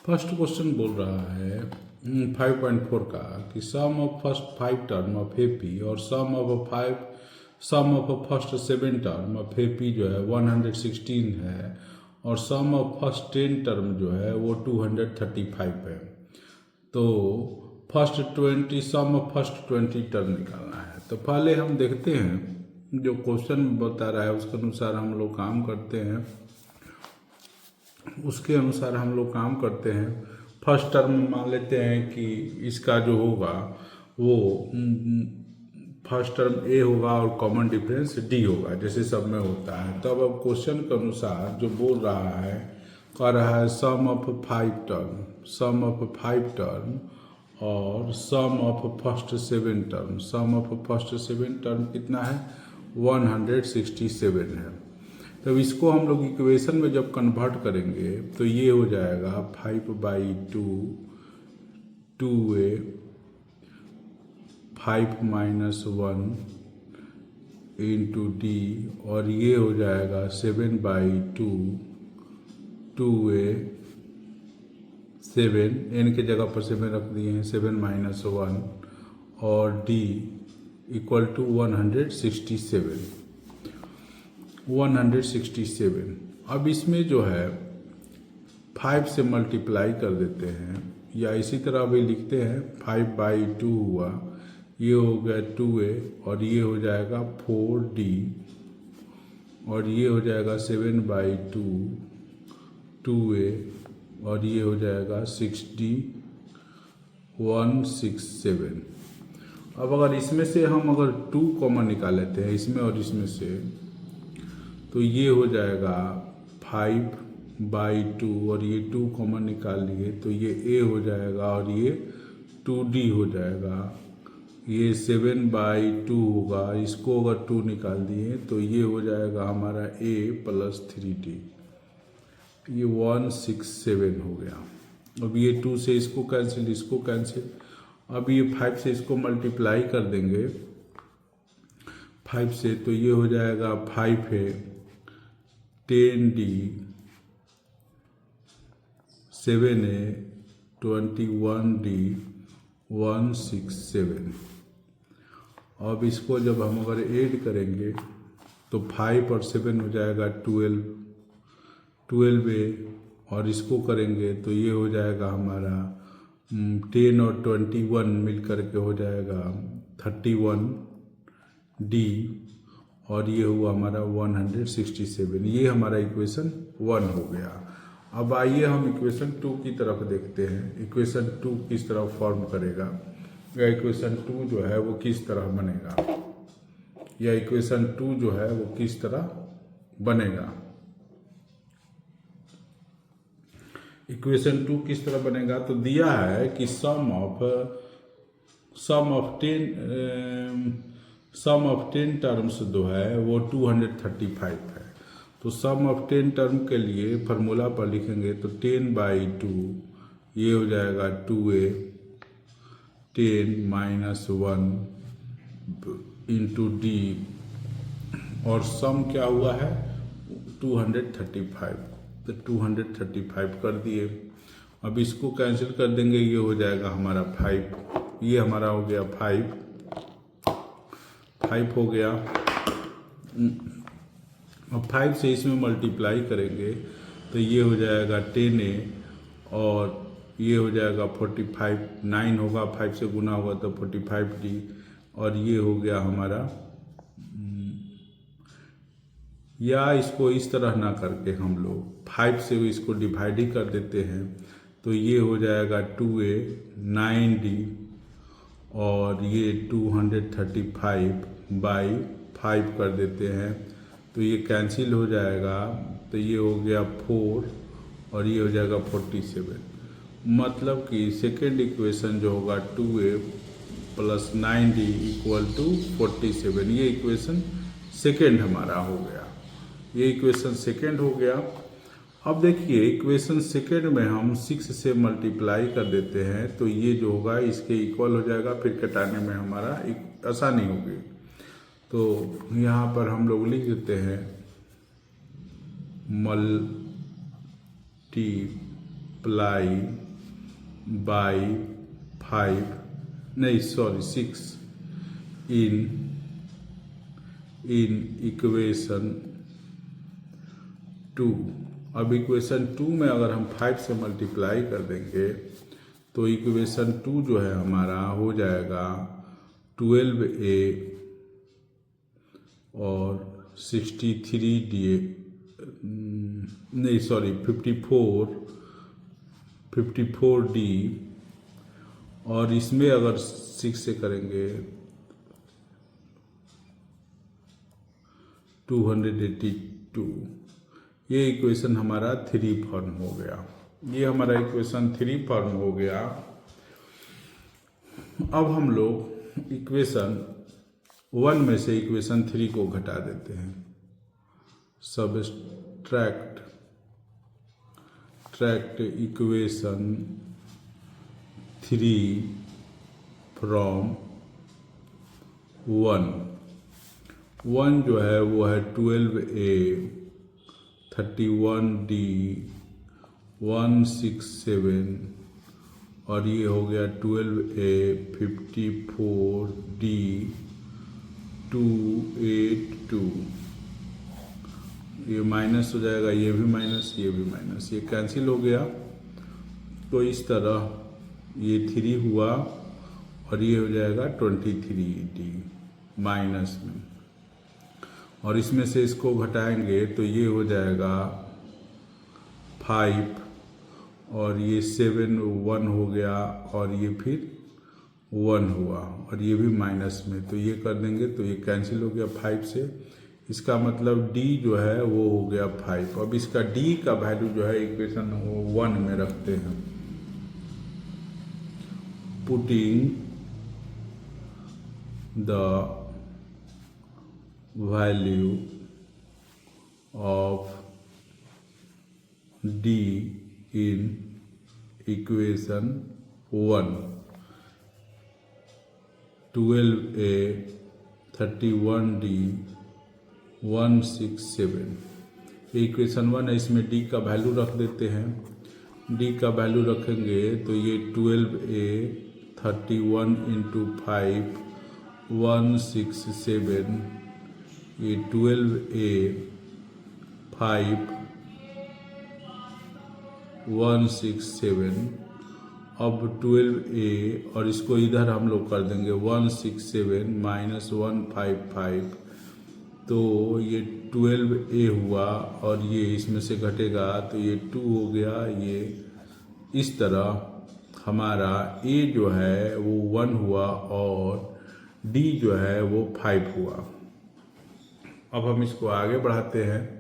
First question बोल रहा है 5.4 का कि sum of first 5 term of AP और sum of first 7 term of AP जो है 116 है और सम ऑफ फर्स्ट 10 टर्म जो है वो 235 है। तो सम ऑफ फर्स्ट 20 टर्म निकालना है। तो पहले हम देखते हैं जो क्वेश्चन बता रहा है उसके अनुसार हम लोग काम करते हैं। फर्स्ट टर्म मान लेते हैं कि इसका जो होगा वो फर्स्ट टर्म ए होगा और कॉमन डिफरेंस डी होगा, जैसे सब में होता है। तब अब क्वेश्चन के अनुसार जो बोल रहा है, कह रहा है सम ऑफ 5 टर्म और sum of first 7 term. Sum of first 7 term कितना है? 167 है। तब इसको हम लोग इक्वेशन में जब कन्वर्ट करेंगे तो ये हो जाएगा 5/2 2a 5 - 1 इंटू डी और ये हो जाएगा 7/2 2a 7 n के जगह पर 7 रख दिए हैं 7 - 1 और d इक्वल टू 167। अब इसमें जो है 5 से मल्टीप्लाई कर देते हैं या इसी तरह भी लिखते हैं 5/2 हुआ, ये हो गया 2a और ये हो जाएगा 4d और ये हो जाएगा 7/2 2a और ये हो जाएगा 6d 167। अब अगर इसमें से हम 2 कॉमन निकाल लेते हैं इसमें और इसमें से, तो ये हो जाएगा 5/2 और ये 2 कॉमन निकाल लिए तो ये a हो जाएगा और ये 2d हो जाएगा। ये 7/2 होगा, इसको अगर 2 निकाल दिए तो ये हो जाएगा हमारा a + 3d, ये 167 हो गया। अब ये 2 से इसको कैंसिल, अब ये 5 से इसको मल्टीप्लाई कर देंगे 5 से, तो ये हो जाएगा 5 है 10d 7a 21d 167। अब इसको जब हम अगर ऐड करेंगे तो 5 और 7 हो जाएगा 12a और इसको करेंगे तो ये हो जाएगा हमारा 10 और 21 मिल करके हो जाएगा 31d और ये हुआ हमारा 167। ये हमारा इक्वेशन 1 हो गया। अब आइए हम इक्वेशन 2 की तरफ देखते हैं। इक्वेशन 2 किस तरह फॉर्म करेगा या इक्वेशन 2 जो है वो किस तरह बनेगा, या इक्वेशन 2 जो है वो किस तरह बनेगा। इक्वेशन 2 किस तरह बनेगा, तो दिया है कि सम ऑफ 10 टर्म्स जो है वो 235 है। तो सम ऑफ 10 टर्म के लिए फार्मूला पर लिखेंगे तो 10/2 ये हो जाएगा 2a 10 - 1 इंटू डी और सम क्या हुआ है 235, तो 235 कर दिए। अब इसको कैंसिल कर देंगे, ये हो जाएगा हमारा 5, ये हमारा हो गया 5 हो गया। अब 5 से इसमें मल्टीप्लाई करेंगे तो ये हो जाएगा 10a और ये हो जाएगा 45, 9 होगा 5 से गुना होगा तो 45d और ये हो गया हमारा, या इसको इस तरह ना करके हम लोग 5 से इसको डिवाइड ही कर देते हैं तो ये हो जाएगा 2a 9d और ये 235/5 कर देते हैं तो ये कैंसिल हो जाएगा, तो ये हो गया 4 और ये हो जाएगा 47। मतलब कि सेकेंड इक्वेशन जो होगा 2a + 9d = 47। ये इक्वेशन सेकेंड हमारा हो गया। ये इक्वेशन सेकेंड हो गया। अब देखिए इक्वेशन सेकेंड में हम 6 से मल्टीप्लाई कर देते हैं तो ये जो होगा इसके इक्वल हो जाएगा, फिर घटाने में हमारा आसानी होगी। तो यहाँ पर हम लोग लिख देते हैं मल्टीप्लाई बाई 6 इन इक्वेशन 2। अब इक्वेशन 2 में अगर हम 5 से मल्टीप्लाई कर देंगे तो इक्वेशन 2 जो है हमारा हो जाएगा 12a और 54d, और इसमें अगर 6 से करेंगे 282। ये इक्वेशन हमारा 3 फॉर्म हो गया। ये हमारा इक्वेशन 3 फॉर्म हो गया। अब हम लोग इक्वेशन 1 में से इक्वेशन 3 को घटा देते हैं। ट्रैक्ट इक्वेशन 3 फ्रॉम 1 जो है वो है 12a 31d 167, और ये हो गया 12a 54d 282। ये माइनस हो जाएगा, ये भी माइनस, ये भी माइनस, ये कैंसिल हो गया। तो इस तरह ये 3 हुआ और ये हो जाएगा 23d माइनस में, और इसमें से इसको घटाएंगे तो ये हो जाएगा 5, और ये 7 1 हो गया, और ये फिर 1 हुआ, और ये भी माइनस में, तो ये कर देंगे तो ये कैंसिल हो गया 5 से। इसका मतलब d जो है वो हो गया 5। अब इसका d का वैल्यू जो है इक्वेशन 1 में रखते हैं। Putting the value of d in equation 1, 12a 31d 167। Equation 1 है, इसमें d का वैल्यू रख देते हैं। d का वैल्यू रखेंगे तो ये 12a 31 इंटू 5 167, ये 12a 5 167। अब 12a और इसको इधर हम लोग कर देंगे 167 माइनस 155, तो ये 12a हुआ, और ये इसमें से घटेगा तो ये 2 हो गया। ये इस तरह हमारा a जो है वो 1 हुआ और d जो है वो 5 हुआ। अब हम इसको आगे बढ़ाते हैं।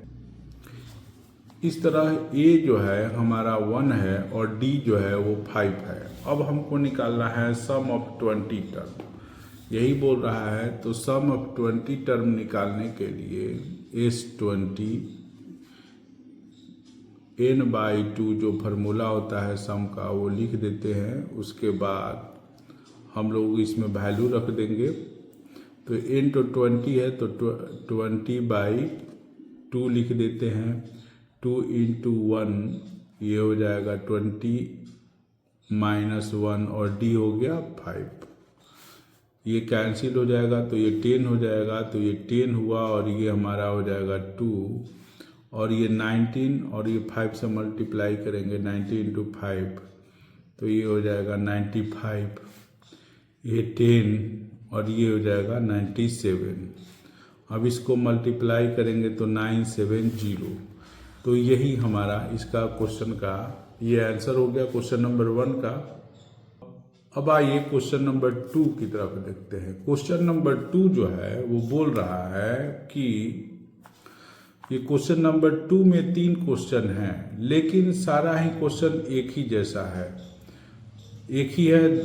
इस तरह a जो है हमारा 1 है और d जो है वो 5 है। अब हमको निकालना है सम ऑफ 20 टर्म, यही बोल रहा है। तो सम ऑफ 20 टर्म निकालने के लिए S20 n/2 जो फार्मूला होता है सम का वो लिख देते हैं। उसके बाद हम लोग इसमें वैल्यू रख देंगे। तो n तो 20 है तो 20/2 लिख देते हैं। 2 इंटू 1 ये हो जाएगा 20 माइनस 1, और d हो गया 5। ये कैंसिल हो जाएगा तो ये 10 हो जाएगा, तो ये 10 हुआ, और ये हमारा हो जाएगा 2, और ये 19, और ये 5 से मल्टीप्लाई करेंगे 90 इंटू 5 तो ये हो जाएगा 95, ये 10, और ये हो जाएगा 97। अब इसको मल्टीप्लाई करेंगे तो 970। तो यही हमारा इसका क्वेश्चन का ये आंसर हो गया क्वेश्चन नंबर 1 का। अब आइए क्वेश्चन नंबर 2 की तरफ देखते हैं। क्वेश्चन नंबर 2 जो है वो बोल रहा है कि ये क्वेश्चन नंबर 2 में 3 क्वेश्चन हैं, लेकिन सारा ही क्वेश्चन एक ही जैसा है, एक ही है,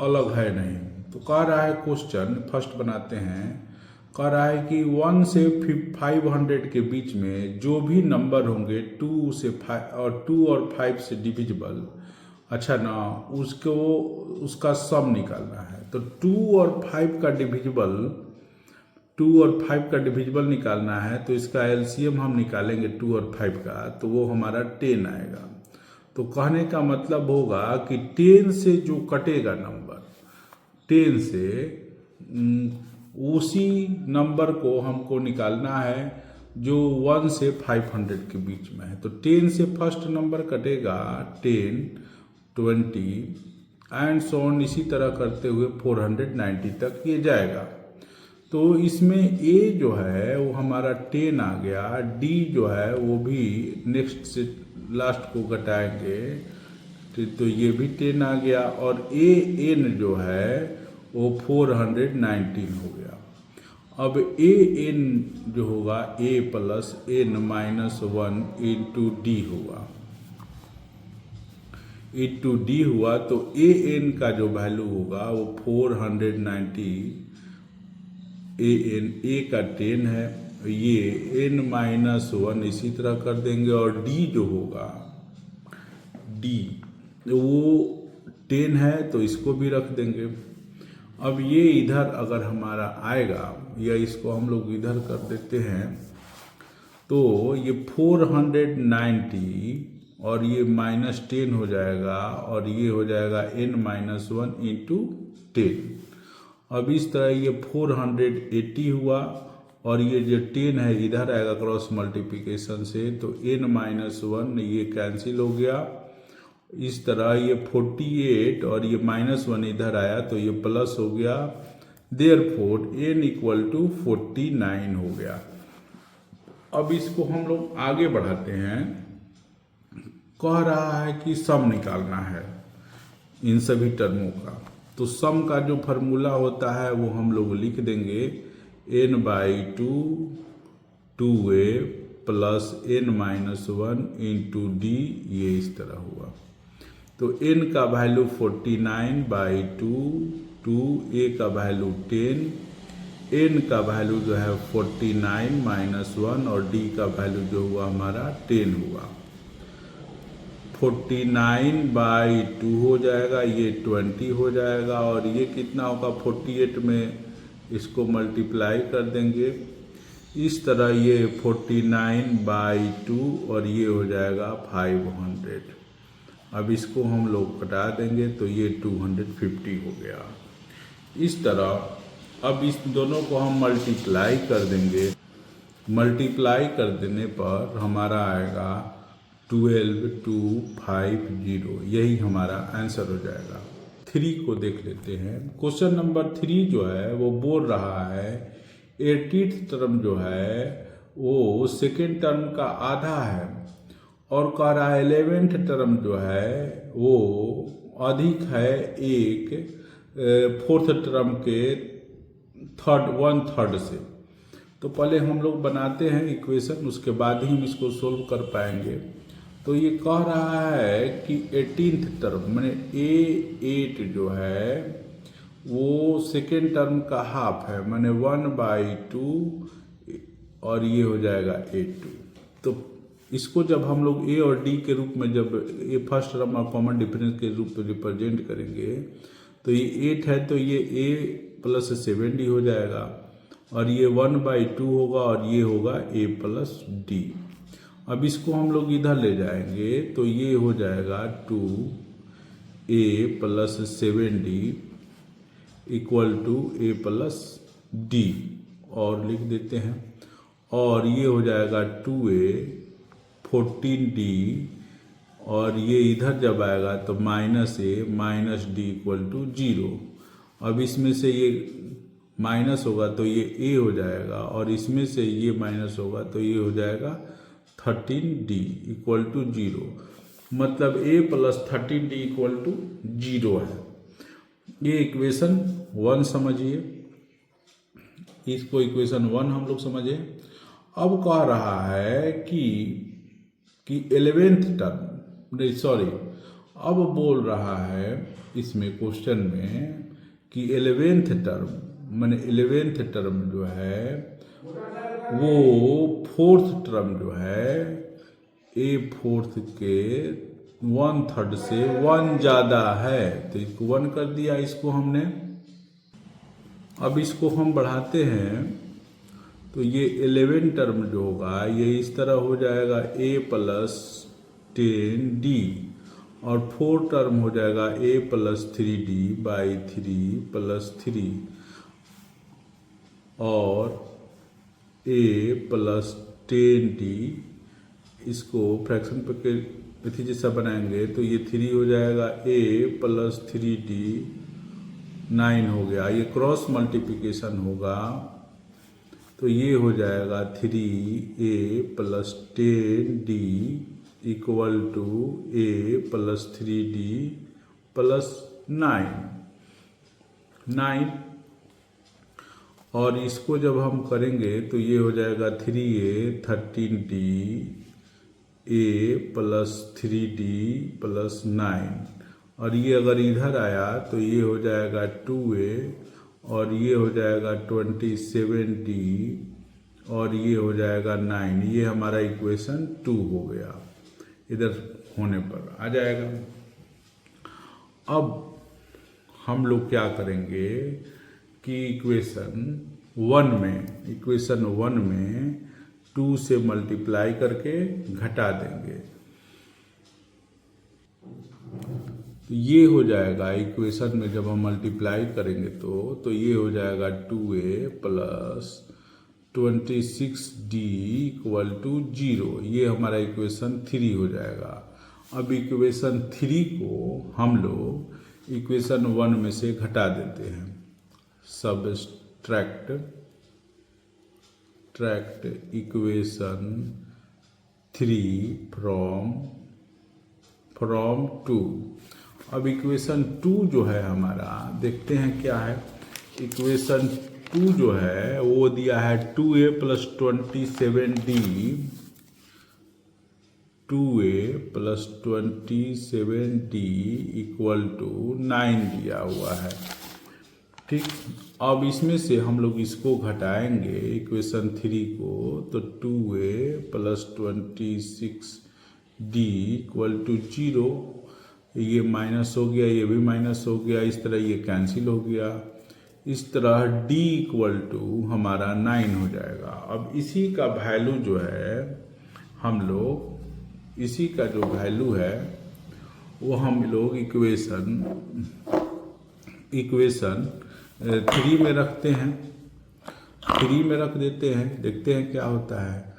अलग है नहीं। तो कह रहा है क्वेश्चन फर्स्ट बनाते हैं। कह रहा है कि 1 से 500 के बीच में जो भी नंबर होंगे 2 से 5 और 2 और 5 से डिविजिबल, अच्छा ना, उसका सम निकालना है। तो 2 और 5 का डिविजिबल निकालना है, तो इसका एलसीएम हम निकालेंगे 2 और 5 का, तो वो हमारा 10 आएगा। तो कहने का मतलब होगा कि 10 से जो कटेगा नंबर, 10 से उसी नंबर को हमको निकालना है जो 1 से 500 के बीच में है। तो 10 से फर्स्ट नंबर कटेगा 10, 20 एंड सो ऑन, इसी तरह करते हुए 490 तक ये जाएगा। तो इसमें A जो है वो हमारा 10 आ गया, D जो है वो भी नेक्स्ट से लास्ट को घटाएंगे तो ये भी 10 आ गया, और AN जो है वो 419 हो गया। अब AN जो होगा A plus N minus 1 into D होगा, इंटू D हुआ तो AN का जो वैल्यू होगा वो 490, A का 10 है, ये N माइनस 1 इसी तरह कर देंगे, और D जो होगा D वो 10 है तो इसको भी रख देंगे। अब ये इधर अगर हमारा आएगा, या इसको हम लोग इधर कर देते हैं, तो ये 490 और ये माइनस 10 हो जाएगा, और ये हो जाएगा N माइनस 1 इंटू 10। अब इस तरह ये 480 हुआ, और ये जो 10 है इधर आएगा क्रॉस मल्टीप्लिकेशन से, तो N माइनस 1 ये कैंसिल हो गया। इस तरह ये 48 और ये माइनस 1 इधर आया तो ये प्लस हो गया, देयरफॉर N इक्वल टू 49 हो गया। अब इसको हम लोग आगे बढ़ाते हैं। कह रहा है कि सम निकालना है इन सभी टर्मों का, तो सम का जो फॉर्मूला होता है वो हम लोग लिख देंगे n/2 2a plus n minus 1 into D, ये इस तरह हुआ। तो n का वैल्यू 49/2, 2a का वैल्यू 10, n का वैल्यू जो है 49 माइनस 1, और D का वैल्यू जो हुआ हमारा 10 हुआ। 49/2 हो जाएगा, ये 20 हो जाएगा, और ये कितना होगा 48 में इसको मल्टीप्लाई कर देंगे। इस तरह ये 49/2 और ये हो जाएगा 500। अब इसको हम लोग घटा देंगे तो ये 250 हो गया। इस तरह अब इस दोनों को हम मल्टीप्लाई कर देंगे। मल्टीप्लाई कर देने पर हमारा आएगा 12250, यही हमारा आंसर हो जाएगा। 3 को देख लेते हैं। क्वेश्चन नंबर 3 जो है वो बोल रहा है 80th टर्म जो है वो सेकेंड टर्म का आधा है, और कह रहा है 11th टर्म जो है वो अधिक है एक 4th टर्म के 1/3 से। तो पहले हम लोग बनाते हैं इक्वेशन, उसके बाद ही हम इसको सोल्व कर पाएंगे। तो ये कह रहा है कि 18th टर्म माने A8 जो है वो सेकेंड टर्म का हाफ है, माने 1/2, और ये हो जाएगा A2। तो इसको जब हम लोग A और D के रूप में, जब A फर्स्ट टर्म और कॉमन डिफरेंस के रूप में रिप्रेजेंट करेंगे, तो ये 8 है तो ये A प्लस 7D हो जाएगा, और ये 1/2 होगा, और ये होगा A प्लस D। अब इसको हम लोग इधर ले जाएंगे तो ये हो जाएगा 2A plus 7D equal to A plus D, और लिख देते हैं, और ये हो जाएगा 2A 14D, और ये इधर जब आएगा तो -A minus D equal to 0। अब इसमें से ये माइनस होगा तो ये A हो जाएगा, और इसमें से ये माइनस होगा तो ये हो जाएगा 13D इक्वल टू 0। मतलब A plus 13D equal to 0 है। ये इक्वेशन 1 समझिए, इसको इक्वेशन 1 हम लोग समझे। अब कह रहा है कि 11th टर्म, नहीं सॉरी, अब बोल रहा है इसमें क्वेश्चन में कि 11th टर्म माने 11th टर्म जो है वो 4th टर्म जो है A4 के 1/3 से 1 ज़्यादा है, तो इसको 1 कर दिया इसको हमने। अब इसको हम बढ़ाते हैं तो ये 11 टर्म जो होगा ये इस तरह हो जाएगा A प्लस 10D, और 4 टर्म हो जाएगा a plus 3d by 3 plus 3 और a प्लस 10d। इसको फ्रैक्शन पे इसी जैसा बनाएंगे तो ये 3 हो जाएगा a प्लस 3d 9 हो गया। ये क्रॉस मल्टीप्लिकेशन होगा तो ये हो जाएगा 3a plus 10d equal to a plus 3d plus 9। और इसको जब हम करेंगे तो ये हो जाएगा 3a 13d a plus 3d plus 9। और ये अगर इधर आया तो ये हो जाएगा 2a और ये हो जाएगा 27d और ये हो जाएगा 9। ये हमारा इक्वेशन 2 हो गया, इधर होने पर आ जाएगा। अब हम लोग क्या करेंगे कि इक्वेशन 1 में 2 से मल्टीप्लाई करके घटा देंगे तो ये हो जाएगा इक्वेशन में जब हम मल्टीप्लाई करेंगे तो ये हो जाएगा 2a plus 26d equal to 0। ये हमारा इक्वेशन 3 हो जाएगा। अब इक्वेशन 3 को हम लोग इक्वेशन 1 में से घटा देते हैं। Subtract equation 3 from 2। अब इक्वेशन 2 जो है हमारा, देखते हैं क्या है। इक्वेशन 2 जो है वो दिया है 2a plus 27d 2a plus 27d equal to 9 दिया हुआ है। ठीक, अब इसमें से हम लोग इसको घटाएंगे इक्वेशन 3 को तो 2a plus 26d equal to 0। ये माइनस हो गया, ये भी माइनस हो गया, इस तरह ये कैंसिल हो गया। इस तरह d इक्वल टू हमारा 9 हो जाएगा। अब इसी का वैल्यू जो है हम लोग, इसी का जो वैल्यू है वो हम लोग इक्वेशन 3 में रखते हैं। 3 में रख देते हैं, देखते हैं क्या होता है।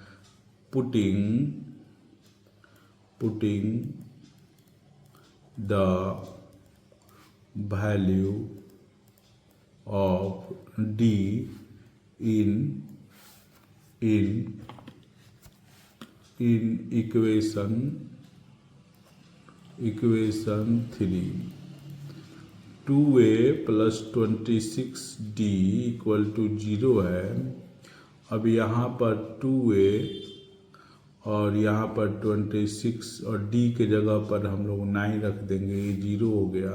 Putting the value of d in equation 3। 2a plus 26d equal to 0 है। अब यहाँ पर 2a और यहाँ पर 26 और d के जगह पर हम लोग 9 रख देंगे, ये 0 हो गया।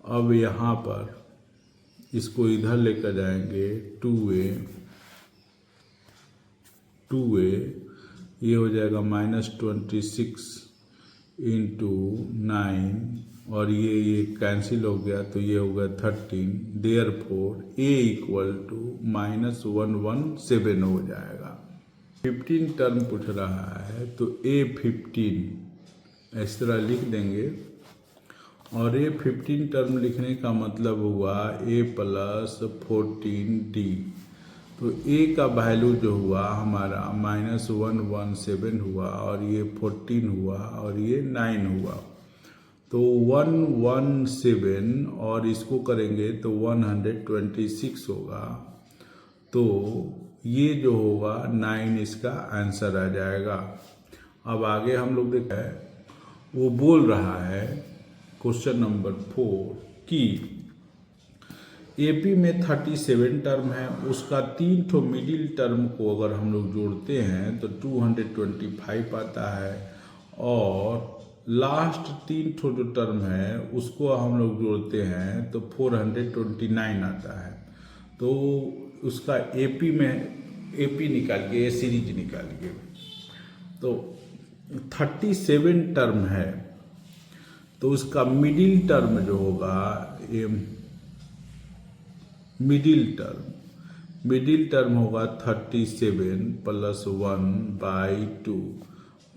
अब यहाँ पर इसको इधर लेकर जाएंगे 2a ये हो जाएगा -26 इंटू 9 और ये कैंसिल हो गया तो ये हो गया 13। देयरफॉर a इक्वल टू -117 हो जाएगा। 15 टर्म पूछ रहा है तो a 15 इस तरह लिख देंगे। और a 15 टर्म लिखने का मतलब हुआ a प्लस 14d। तो a का वैल्यू जो हुआ हमारा -117 हुआ और ये 14 हुआ और ये 9 हुआ। तो 117 और इसको करेंगे तो 126 होगा। तो ये जो होगा 9 इसका आंसर आ जाएगा। अब आगे हम लोग देखते हैं, वो बोल रहा है क्वेश्चन नंबर 4 कि एपी में 37 टर्म है, उसका 3 ठो मिडिल टर्म को अगर हम लोग जोड़ते हैं तो 225 आता है और लास्ट 3 ठो जो टर्म है उसको हम लोग जोड़ते हैं तो 429 आता है। तो उसका एपी निकालिए, सीरीज निकालिए। तो 37 टर्म है तो उसका मिडिल टर्म जो होगा मिडिल टर्म होगा 37 प्लस 1/2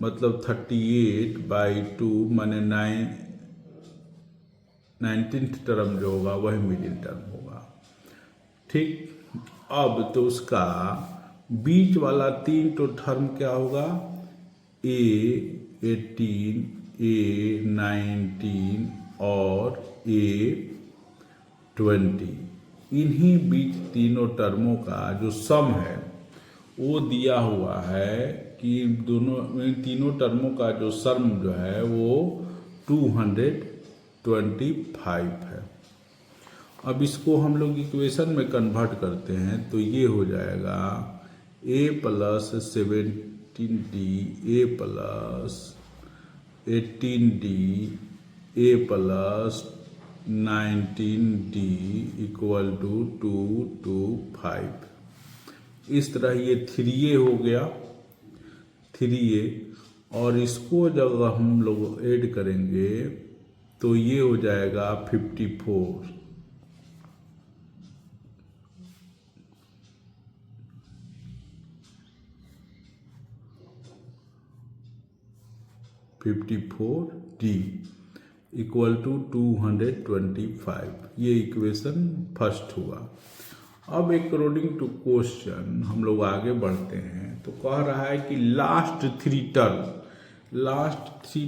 मतलब 38/2 माने 19th टर्म जो होगा वही मिडिल टर्म होगा। ठीक, अब तो उसका बीच वाला 3 तो टर्म क्या होगा, A18, A19 और A20। इन्हीं बीच तीनों टर्मों का जो सम है वो दिया हुआ है कि दोनों इन तीनों टर्मों का जो सम जो है वो 225 है। अब इसको हम लोग इक्वेशन में कन्वर्ट करते हैं तो ये हो जाएगा A+17D A+18D A+19D equal to 225। इस तरह ये 3A हो गया 3A, और इसको जब हम लोग ऐड करेंगे तो ये हो जाएगा 54। 54D equal to 225। ये इक्वेशन फर्स्ट हुआ। अब अकॉर्डिंग टू क्वेश्चन हम लोग आगे बढ़ते हैं तो कह रहा है कि लास्ट थ्री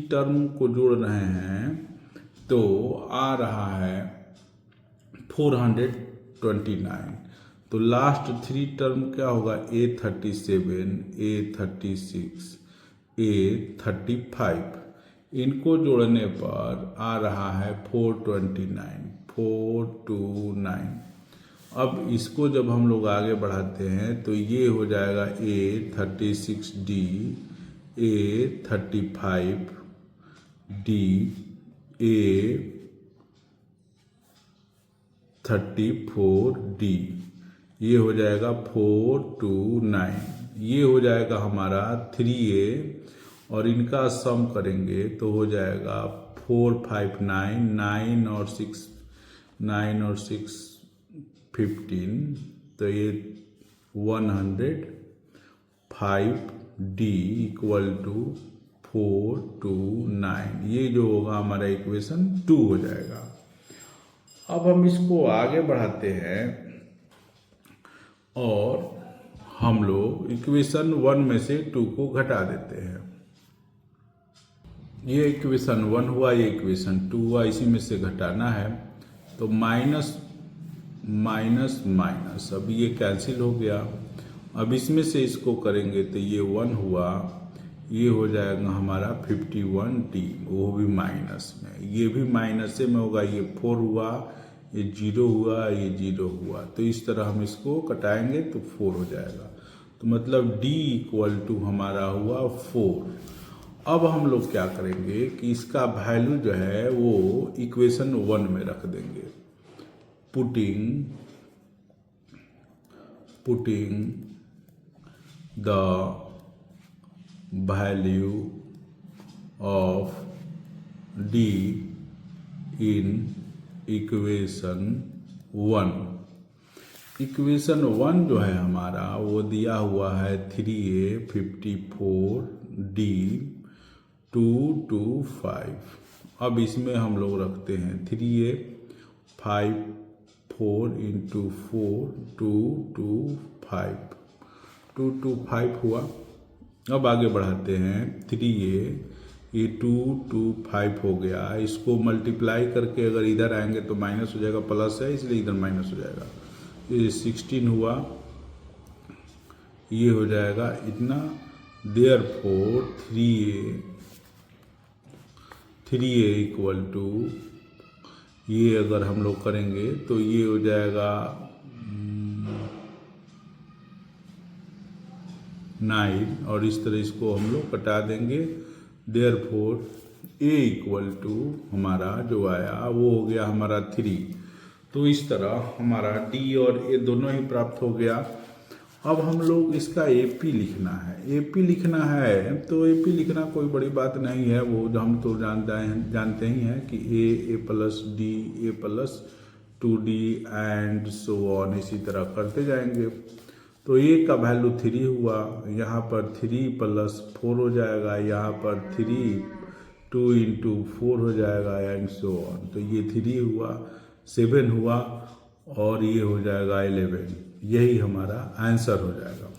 टर्म को जोड़ रहे हैं तो आ रहा है 429। तो लास्ट थ्री टर्म क्या होगा, A37, A36, A35। इनको जोड़ने पर आ रहा है 429। अब इसको जब हम लोग आगे बढ़ाते हैं तो ये हो जाएगा A36D, A35D, A34D। ये हो जाएगा 429। ये हो जाएगा हमारा 3A, और इनका सम करेंगे तो हो जाएगा 459, 9 और 6 15, तो ये 105D इक्वल टू 429। ये जो होगा हमारा इक्वेशन 2 हो जाएगा। अब हम इसको आगे बढ़ाते हैं और हम लोग इक्वेशन 1 में से 2 को घटा देते हैं। ये इक्वेशन 1 हुआ, ये इक्वेशन 2 हुआ, इसी में से घटाना है तो माइनस माइनस माइनस, अब ये कैंसिल हो गया। अब इसमें से इसको करेंगे तो ये 1 हुआ, ये हो जाएगा हमारा 51D, वो भी माइनस में, ये भी माइनस में होगा। ये 4 हुआ, ये 0 हुआ, ये 0 हुआ, तो इस तरह हम इसको कटाएंगे तो 4 हो जाएगा। तो मतलब D इक्वल टू हमारा हुआ 4। अब हम लोग क्या करेंगे कि इसका वैल्यू जो है वो इक्वेशन 1 में रख देंगे। putting the value of D in equation 1। Equation 1 जो है हमारा वो दिया हुआ है 3A 54D 225। अब इसमें हम लोग रखते हैं 3A 4 into 4 225, 225 हुआ। अब आगे बढ़ाते हैं 3A, ये 225 हो गया। इसको मल्टीप्लाई करके अगर इधर आएंगे तो माइनस हो जाएगा, प्लस है इसलिए इधर माइनस हो जाएगा। ये 16 हुआ, ये हो जाएगा इतना। देयरफॉर 3A इक्वल टू, ये अगर हम लोग करेंगे तो ये हो जाएगा 9, और इस तरह इसको हम लोग कटा देंगे। देयरफॉर A इक्वल टू हमारा जो आया वो हो गया हमारा 3। तो इस तरह हमारा D और A दोनों ही प्राप्त हो गया। अब हम लोग इसका AP लिखना है। AP लिखना है तो AP लिखना कोई बड़ी बात नहीं है, वो हम तो जानते ही हैं कि A+D A+2D and so on, इसी तरह करते जाएंगे। तो ए का वैल्यू 3 हुआ, यहाँ पर 3 + 4 हो जाएगा, यहाँ पर 3 2 × 4 हो जाएगा एंड सो ऑन। तो ये 3 हुआ, 7 हुआ और ये हो जाएगा 11। यही हमारा आंसर हो जाएगा।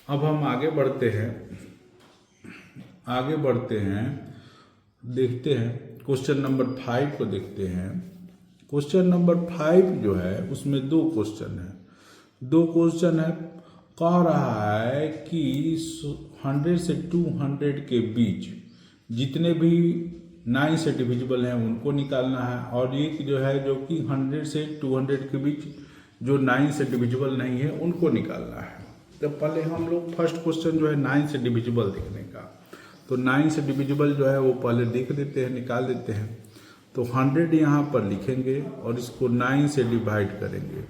अब हम आगे बढ़ते हैं, देखते हैं क्वेश्चन नंबर 5 को देखते हैं। क्वेश्चन नंबर 5 जो है उसमें 2 क्वेश्चन है। कह रहा है कि 100 से 200 के बीच जितने भी 9 से डिविजिबल हैं उनको निकालना है, और एक जो है जो कि 100 से 200 के बीच जो 9 से डिविजिबल नहीं है उनको निकालना है। तो पहले हम लोग फर्स्ट क्वेश्चन जो है 9 से डिविजिबल देखने का, तो 9 से डिविजिबल जो है वो पहले देख देते हैं, निकाल देते हैं। तो 100 यहाँ पर लिखेंगे और इसको 9 से डिवाइड करेंगे।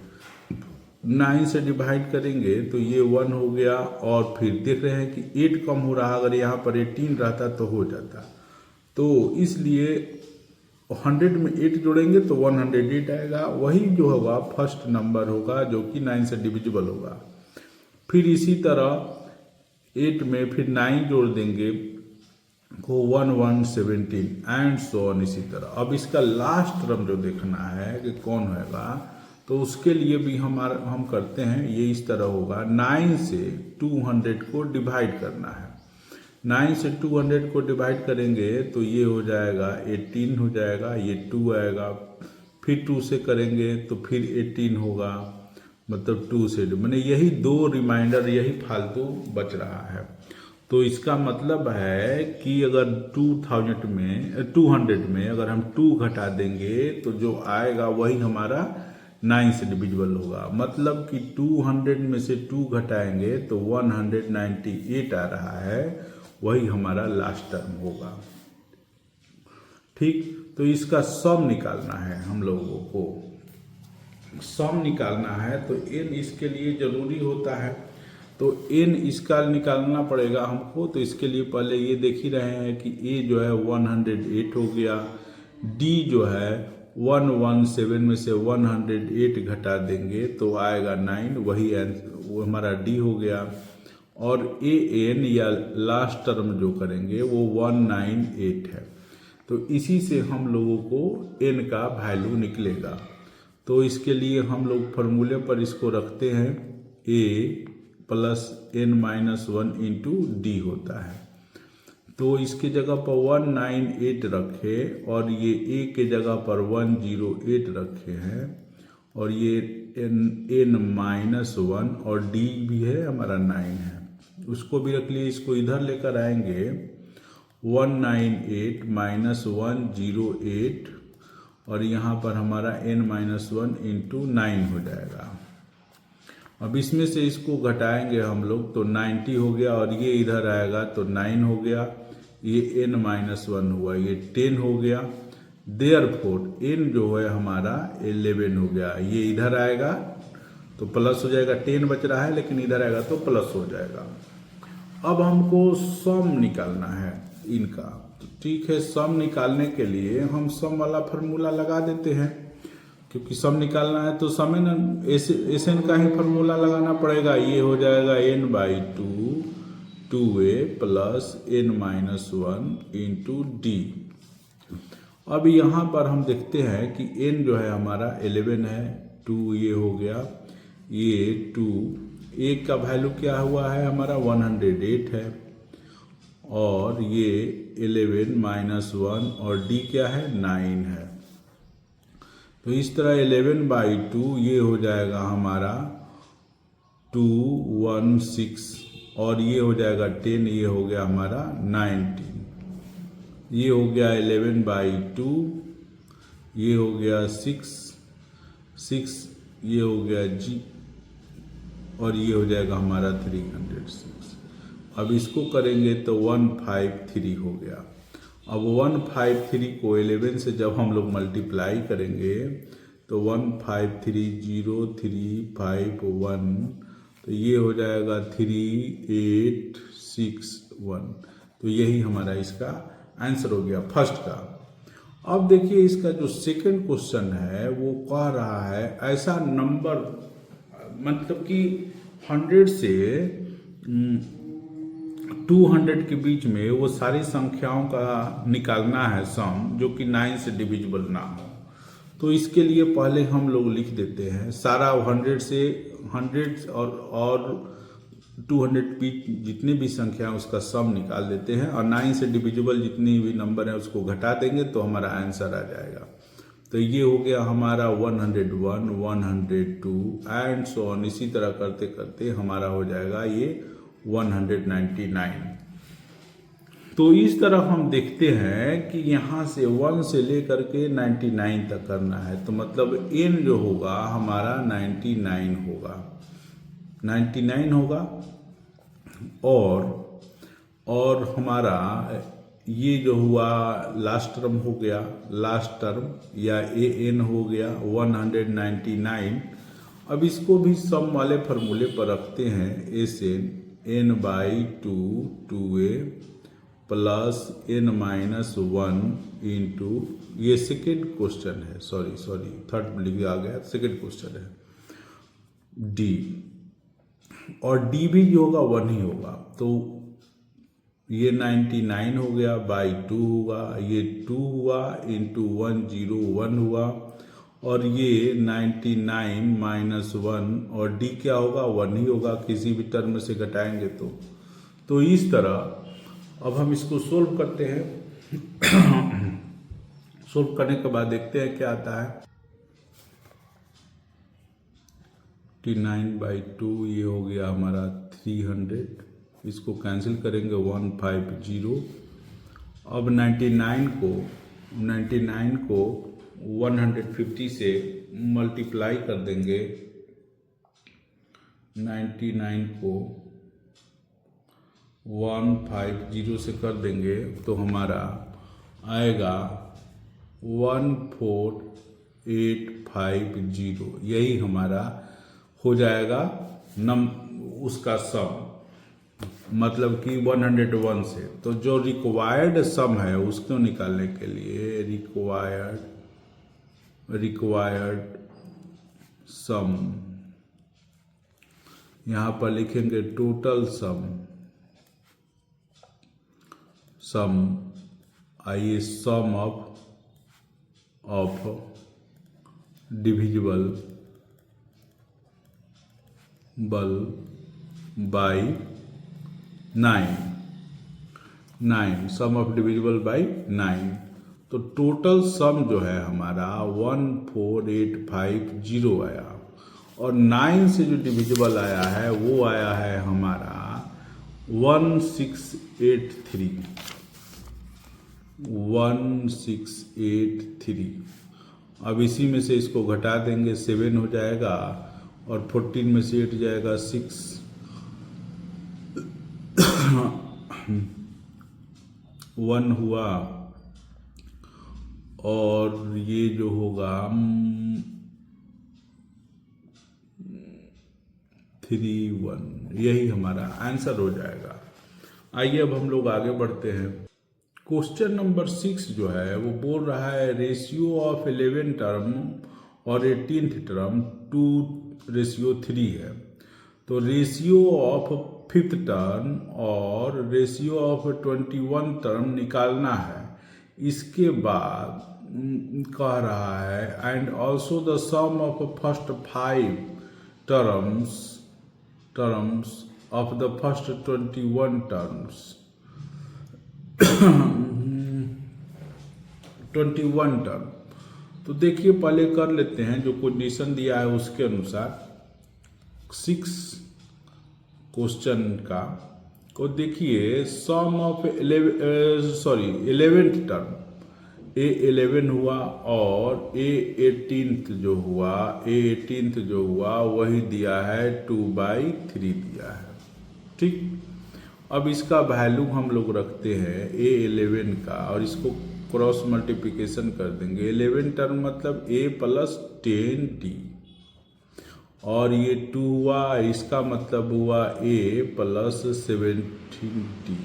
9 से डिवाइड करेंगे तो ये 1 हो गया, और फिर देख रहे हैं कि 8 कम हो रहा, अगर यहाँ पर 18 रहता तो हो जाता। तो इसलिए 100 में 8 जोड़ेंगे तो 108 आएगा, वही जो होगा फर्स्ट नंबर होगा जो कि 9 से डिविजिबल होगा। फिर इसी तरह 8 में फिर 9 जोड़ देंगे को 1117 एंड सो ऑन। इसी तरह अब इसका लास्ट टर्म जो देखना है कि कौन होगा, तो उसके लिए भी हम करते हैं, ये इस तरह होगा। 9 से 200 को डिवाइड करना है। 9 से 200 को डिवाइड करेंगे तो ये हो जाएगा 18 हो जाएगा, ये 2 आएगा, फिर 2 से करेंगे तो फिर 18 होगा, मतलब 2 से मैंने यही 2 रिमाइंडर यही फालतू बच रहा है। तो इसका मतलब है कि अगर 200 में अगर हम 2 घटा देंगे तो जो आएगा वही हमारा 9 से डिविजिबल होगा। मतलब कि 200 में से 2 घटाएंगे तो 198 आ रहा है, वही हमारा लास्ट टर्म होगा। ठीक, तो इसका सम निकालना है हम लोगों को। सम निकालना है तो n इसके लिए जरूरी होता है, तो n इसका निकालना पड़ेगा हमको। तो इसके लिए पहले ये देख ही रहे हैं कि a जो है 108 हो गया, d जो है 117 में से 108 घटा देंगे तो आएगा 9, वही वो हमारा d हो गया। और an या लास्ट टर्म जो करेंगे वो 198 है। तो इसी से हम लोगों को n का वैल्यू निकलेगा। तो इसके लिए हम लोग फॉर्मूले पर इसको रखते हैं, a + n-1 × d होता है। तो इसके जगह पर 198 रखे और ये a के जगह पर 108 रखे हैं, और ये n-1 और d भी है हमारा 9 है, उसको भी रख लिए। इसको इधर लेकर आएंगे 198 - 108, और यहाँ पर हमारा n-1 × 9 हो जाएगा। अब इसमें से इसको घटाएंगे हम लोग तो 90 हो गया, और ये इधर आएगा तो 9 हो गया, ये n-1 हुआ, ये 10 हो गया। देयरफॉर n जो है हमारा 11 हो गया, ये इधर आएगा तो प्लस हो जाएगा, 10 बच रहा है लेकिन इधर आएगा तो प्लस हो जाएगा। अब हमको सम निकालना है इनका। तो ठीक है, सम निकालने के लिए हम सम वाला फार्मूला लगा देते हैं, क्योंकि सम निकालना है तो सम एन का ही फार्मूला लगाना पड़ेगा। ये हो जाएगा n/2 2a + n-1 × d। अब यहाँ पर हम देखते हैं कि n जो है हमारा 11 है, 2 ये हो गया, ये 2, एक का वैल्यू क्या हुआ है हमारा 108 है, और ये 11 - 1 और d क्या है 9 है। तो इस तरह 11/2 ये हो जाएगा हमारा 216, और ये हो जाएगा 10, ये हो गया हमारा 19। ये हो गया 11/2, ये हो गया 6, ये हो गया g, और ये हो जाएगा हमारा 306। अब इसको करेंगे तो 153 हो गया। अब 153 को 11 से जब हम लोग मल्टीप्लाई करेंगे तो 1530351, तो ये हो जाएगा 3861। तो यही हमारा इसका आंसर हो गया फर्स्ट का। अब देखिए इसका जो सेकंड क्वेश्चन है वो कह रहा है ऐसा नंबर, मतलब कि 100 से 200 के बीच में वो सारी संख्याओं का निकालना है सम जो कि 9 से डिविजिबल ना हो। तो इसके लिए पहले हम लोग लिख देते हैं सारा 100 से 100 और 200 बीच जितनी भी संख्या है उसका सम निकाल देते हैं और 9 से डिविजिबल जितनी भी नंबर है उसको घटा देंगे तो हमारा आंसर आ जाएगा। तो ये हो गया हमारा 101, 102 एंड सो ऑन। इसी तरह करते करते हमारा हो जाएगा ये 199। तो इस तरह हम देखते हैं कि यहाँ से 1 से लेकर के 99 तक करना है। तो मतलब n जो होगा हमारा 99 होगा, 99 होगा। और हमारा ये जो हुआ लास्ट टर्म हो गया, लास्ट टर्म या an हो गया 199। अब इसको भी सम वाले फॉर्मूले पर रखते हैं, Sn n/2 2a plus n-1 into, ये सेकेंड क्वेश्चन है, सॉरी थर्ड लिख आ गया, सेकेंड क्वेश्चन है d, और d भी जो होगा 1 ही होगा। तो ये 99 हो गया बाई 2 होगा, ये 2 हुआ इंटू 101 हुआ, और ये 99 माइनस 1 और d क्या होगा 1 ही होगा, किसी भी टर्म से घटाएंगे तो इस तरह अब हम इसको सोल्व करते हैं। सोल्व करने के बाद देखते हैं क्या आता है। 59/2 ये हो गया हमारा 300, इसको कैंसिल करेंगे 150। अब 99 को 150 से मल्टीप्लाई कर देंगे, 99 को 150 से कर देंगे तो हमारा आएगा 14850। यही हमारा हो जाएगा उसका सम, मतलब कि 101 से। तो जो रिक्वायर्ड सम है उसको निकालने के लिए रिक्वायर्ड सम यहाँ पर लिखेंगे टोटल सम आइए sum of divisible by 9 sum of divisible by 9। तो टोटल सम जो है हमारा 14850 आया, और 9 से जो डिविजिबल आया है वो आया है हमारा 1683। अब इसी में से इसको घटा देंगे, 7 हो जाएगा और 14 में से 8 जाएगा 6, 1 हुआ, और ये जो होगा 31, यही हमारा आंसर हो जाएगा। आइए अब हम लोग आगे बढ़ते हैं। क्वेश्चन नंबर 6 जो है वो बोल रहा है रेशियो ऑफ 11 टर्म और 18th टर्म 2:3 है। तो रेशियो ऑफ 5th टर्म और रेशियो ऑफ 21 टर्म निकालना है। इसके बाद कह रहा है and also the sum of first 5 terms of the first 21 terms 21 term. तो देखिए पहले कर लेते हैं जो कंडीशन दिया है उसके अनुसार 6 क्वेश्चन का को देखिए। सम ऑफ 11th टर्म A11 हुआ और A18th जो हुआ वही दिया है 2/3 दिया है। ठीक, अब इसका वैल्यू हम लोग रखते हैं A11 का और इसको क्रॉस मल्टीप्लिकेशन कर देंगे। 11 टर्म मतलब A + 10t और ये 2 हुआ, इसका मतलब हुआ A + 17t।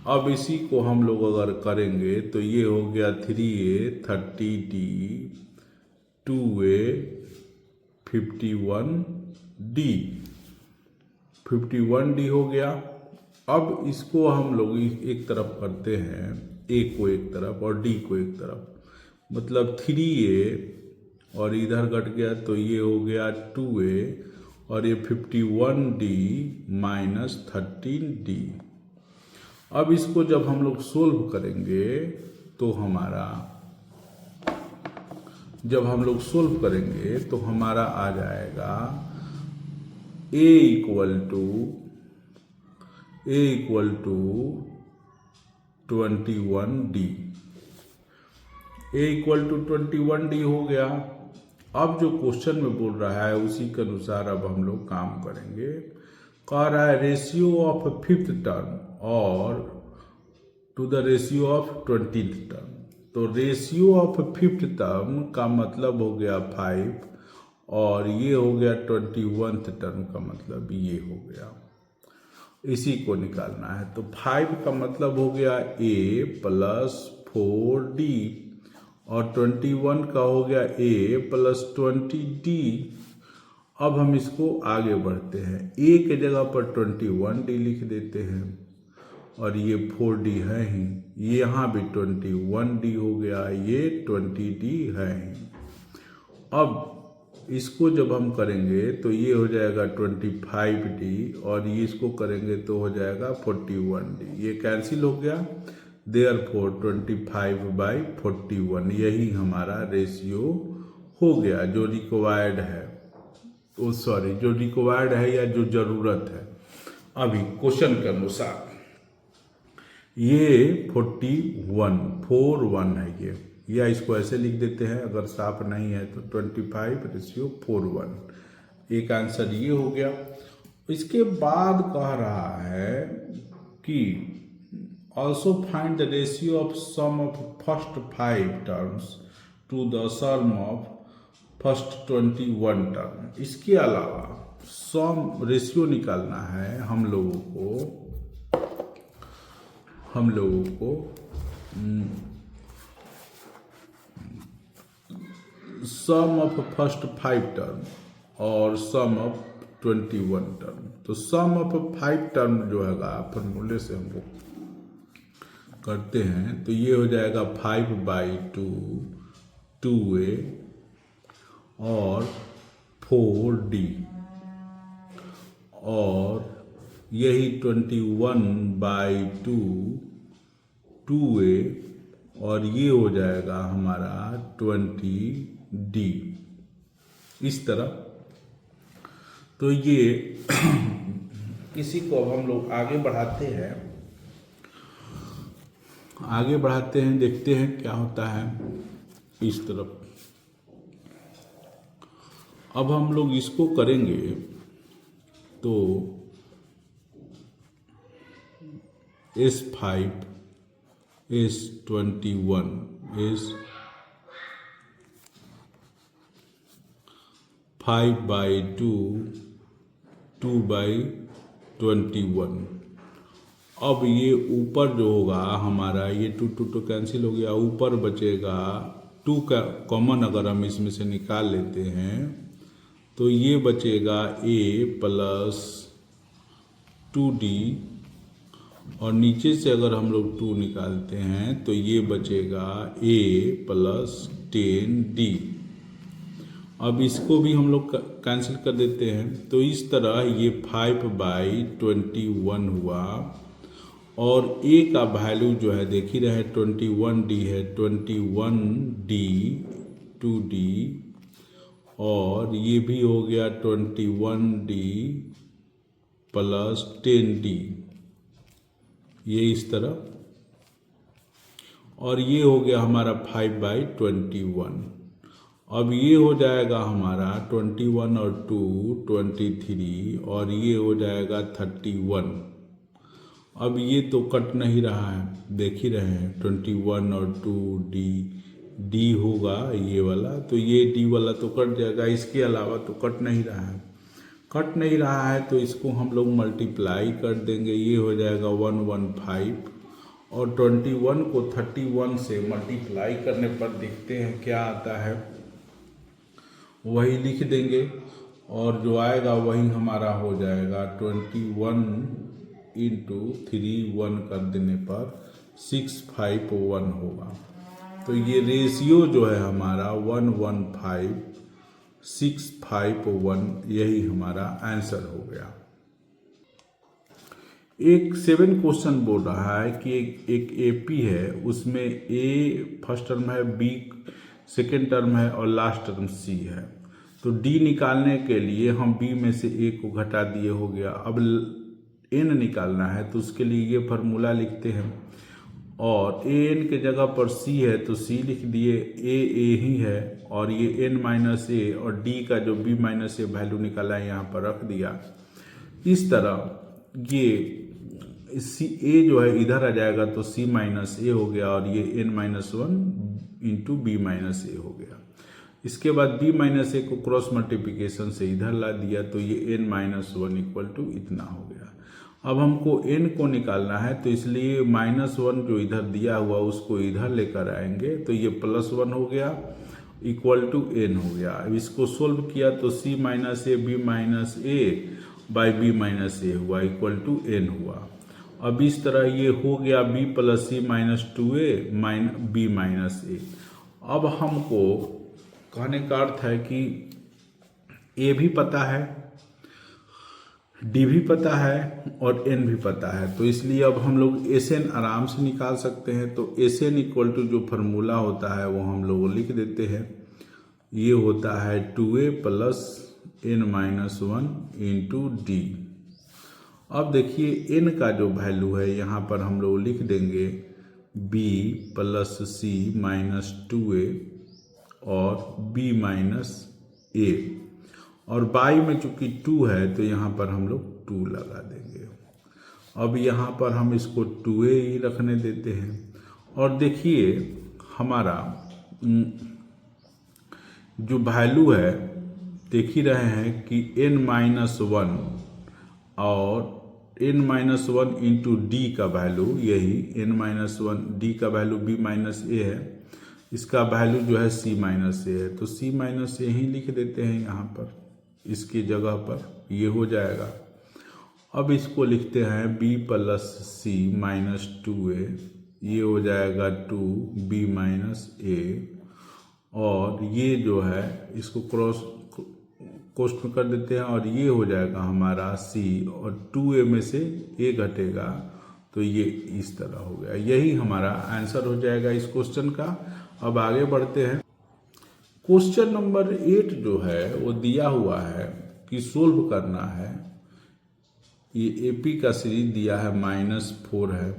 अब इसी को हम लोग अगर करेंगे तो ये हो गया 3A 30t 2A 51d 51D हो गया। अब इसको हम लोग एक तरफ करते हैं, A को एक तरफ और D को एक तरफ, मतलब 3A और इधर घट गया तो ये हो गया 2A और ये 51D माइनस 13D। अब इसको जब हम लोग सोल्व करेंगे तो हमारा आ जाएगा A equal to 21D। A equal to 21D हो गया। अब जो क्वेश्चन में बोल रहा है उसी के अनुसार अब हम लोग काम करेंगे। कह रहा है रेशियो ऑफ फिफ्थ टर्म और to the ratio of 20th term. तो रेशियो ऑफ फिफ्थ टर्म का मतलब हो गया 5 और ये हो गया 21th टर्म का मतलब ये हो गया। इसी को निकालना है। तो 5 का मतलब हो गया A प्लस 4D और 21 का हो गया A प्लस 20D। अब हम इसको आगे बढ़ते हैं। A के जगह पर 21D लिख देते हैं और ये 4D है ही, यहाँ भी 21D हो गया, ये 20D है ही। अब इसको जब हम करेंगे तो ये हो जाएगा 25D और ये इसको करेंगे तो हो जाएगा 41D। ये कैंसिल हो गया, देयरफॉर 25/41 यही हमारा रेशियो हो गया जो रिक्वायर्ड है, जो रिक्वायर्ड है या जो ज़रूरत है अभी क्वेश्चन के अनुसार। ये 41 है ये, या इसको ऐसे लिख देते हैं अगर साफ नहीं है तो 25/41। एक आंसर ये हो गया। इसके बाद कह रहा है कि also find the ratio of sum of first 5 terms to the sum of first 21 term. इसके अलावा सम रेशियो निकालना है हम लोगों को सम ऑफ फर्स्ट 5 टर्म और सम ऑफ 21 टर्म। तो सम ऑफ 5 टर्म जो हैगा फॉर्मूले से हम लोग करते हैं तो ये हो जाएगा 5/2 2A और 4D और यही 21/2 2A और ये हो जाएगा हमारा 20D। इस तरह तो ये इसी को अब हम लोग आगे बढ़ाते हैं, देखते हैं क्या होता है इस तरफ। अब हम लोग इसको करेंगे तो S5 S21 is 5/2 2/21। अब ये ऊपर जो होगा हमारा ये 2 तो कैंसिल हो गया, ऊपर बचेगा 2 का कॉमन अगर हम इसमें से निकाल लेते हैं तो ये बचेगा A प्लस 2D और नीचे से अगर हम लोग 2 निकालते हैं तो ये बचेगा A प्लस 10D। अब इसको भी हम लोग कैंसिल कर देते हैं तो इस तरह ये 5/21 हुआ और A का वैल्यू जो है देख ही रहे 21D है, 21D 2D और ये भी हो गया 21D प्लस 10D, ये इस तरह और ये हो गया हमारा 5/21। अब ये हो जाएगा हमारा 21 और 2 23 और ये हो जाएगा 31। अब ये तो कट नहीं रहा है, देख ही रहे हैं 21 और 2 D होगा ये वाला, तो ये D वाला तो कट जाएगा, इसके अलावा तो कट नहीं रहा है तो इसको हम लोग मल्टीप्लाई कर देंगे। ये हो जाएगा 115 और 21 को 31 से मल्टीप्लाई करने पर देखते हैं क्या आता है, वही लिख देंगे। और जो आएगा वही हमारा हो जाएगा 21 इंटू 3 1 कर देने पर 651 होगा। तो ये रेशियो जो है हमारा 115,651, यही हमारा आंसर हो गया। एक 7 क्वेश्चन बोल रहा है कि एक एपी है, उसमें ए फर्स्ट टर्म है, बी सेकेंड टर्म है और लास्ट टर्म सी है। तो डी निकालने के लिए हम बी में से ए को घटा दिए, हो गया। अब एन निकालना है तो उसके लिए ये फार्मूला लिखते हैं, और ए एन के जगह पर सी है तो सी लिख दिए, ए ही है और ये एन माइनस ए, और डी का जो बी माइनस ए वैल्यू निकाला है यहाँ पर रख दिया। इस तरह ये सी ए जो है इधर आ जाएगा तो सी माइनस ए हो गया, और ये n minus 1 into b minus a हो गया। इसके बाद बी माइनस ए को क्रॉस मल्टीप्लिकेशन से इधर ला दिया तो ये एन माइनस 1 इक्वल टू इतना हो गया। अब हमको एन को निकालना है तो इसलिए -1 जो इधर दिया हुआ उसको इधर लेकर आएंगे, तो ये +1 हो गया इक्वल टू एन हो गया। अब इसको सोल्व किया तो c minus a b minus a by b minus a हुआ इक्वल टू एन हुआ। अब इस तरह ये हो गया b प्लस सी माइनस 2a बी माइनस ए। अब हमको कहने का अर्थ है कि a भी पता है, d भी पता है और n भी पता है, तो इसलिए अब हम लोग Sn आराम से निकाल सकते हैं। तो Sn इक्वल टू जो फार्मूला होता है वो हम लोग लिख देते हैं, ये होता है 2a plus n minus 1 into D. अब देखिए n का जो वैल्यू है यहाँ पर हम लोग लिख देंगे b प्लस सी माइनस 2a और b माइनस a, और बाई में चूंकि 2 है तो यहाँ पर हम लोग 2 लगा देंगे। अब यहाँ पर हम इसको 2a ही रखने देते हैं, और देखिए हमारा जो वैल्यू है देख ही रहे हैं कि n माइनस 1 और n माइनस 1 इंटू डी का वैल्यू, यही n माइनस 1 डी का वैल्यू b माइनस ए है, इसका वैल्यू जो है c माइनस ए है, तो c माइनस ए ही लिख देते हैं यहाँ पर, इसकी जगह पर ये हो जाएगा। अब इसको लिखते हैं b प्लस सी माइनस 2a, ये हो जाएगा 2b माइनस ए, और ये जो है इसको क्रॉस कोष्ठ में कर देते हैं और ये हो जाएगा हमारा c, और 2a में से a घटेगा तो ये इस तरह हो गया। यही हमारा आंसर हो जाएगा इस क्वेश्चन का। अब आगे बढ़ते हैं। क्वेश्चन नंबर 8 जो है वो दिया हुआ है कि सोल्व करना है। ये एपी का सीरीज दिया है, -4 है,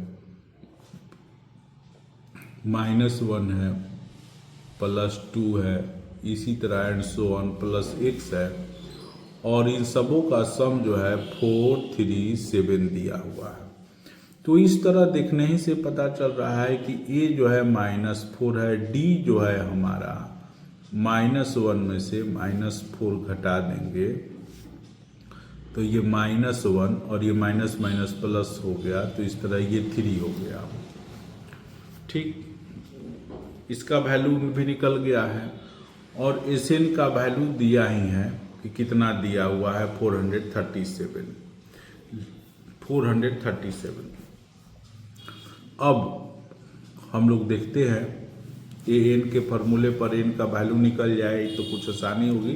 -1 है, +2 है, इसी तरह एंड सो ऑन +x है, और इन सबों का सम जो है 4 3 7 दिया हुआ है। तो इस तरह देखने ही से पता चल रहा है कि a जो है -4 है, d जो है हमारा -1 में से -4 घटा देंगे तो ये -1 और ये माइनस माइनस प्लस हो गया, तो इस तरह ये 3 हो गया। ठीक, इसका वैल्यू भी निकल गया है, और Sn का वैल्यू दिया ही है कि कितना दिया हुआ है 437। अब हम लोग देखते हैं an के फार्मूले पर n का वैल्यू निकल जाए तो कुछ आसानी होगी।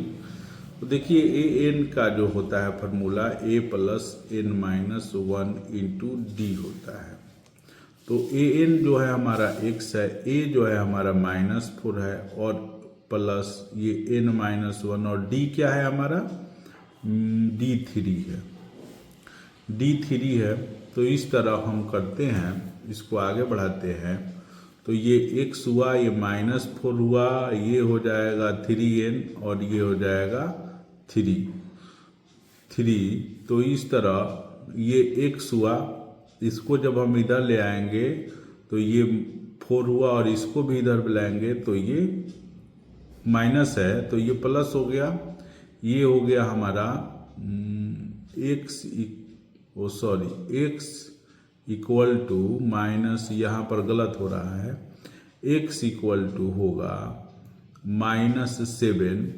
तो देखिए an का जो होता है formula a plus n minus 1 into D होता है। तो an जो है हमारा x है, a जो है हमारा -4 है, और प्लस ये n माइनस 1, और d क्या है हमारा d3 है, d3 है। तो इस तरह हम करते हैं, इसको आगे बढ़ाते हैं। तो ये x हुआ, ये -4 हुआ, ये हो जाएगा 3n और ये हो जाएगा 3। तो इस तरह ये x हुआ, इसको जब हम इधर ले आएंगे तो ये 4 हुआ, और इसको भी इधर लाएंगे तो ये माइनस है तो ये प्लस हो गया। ये हो गया हमारा x इक्वल टू माइनस, यहाँ पर गलत हो रहा है, x इक्वल टू होगा -7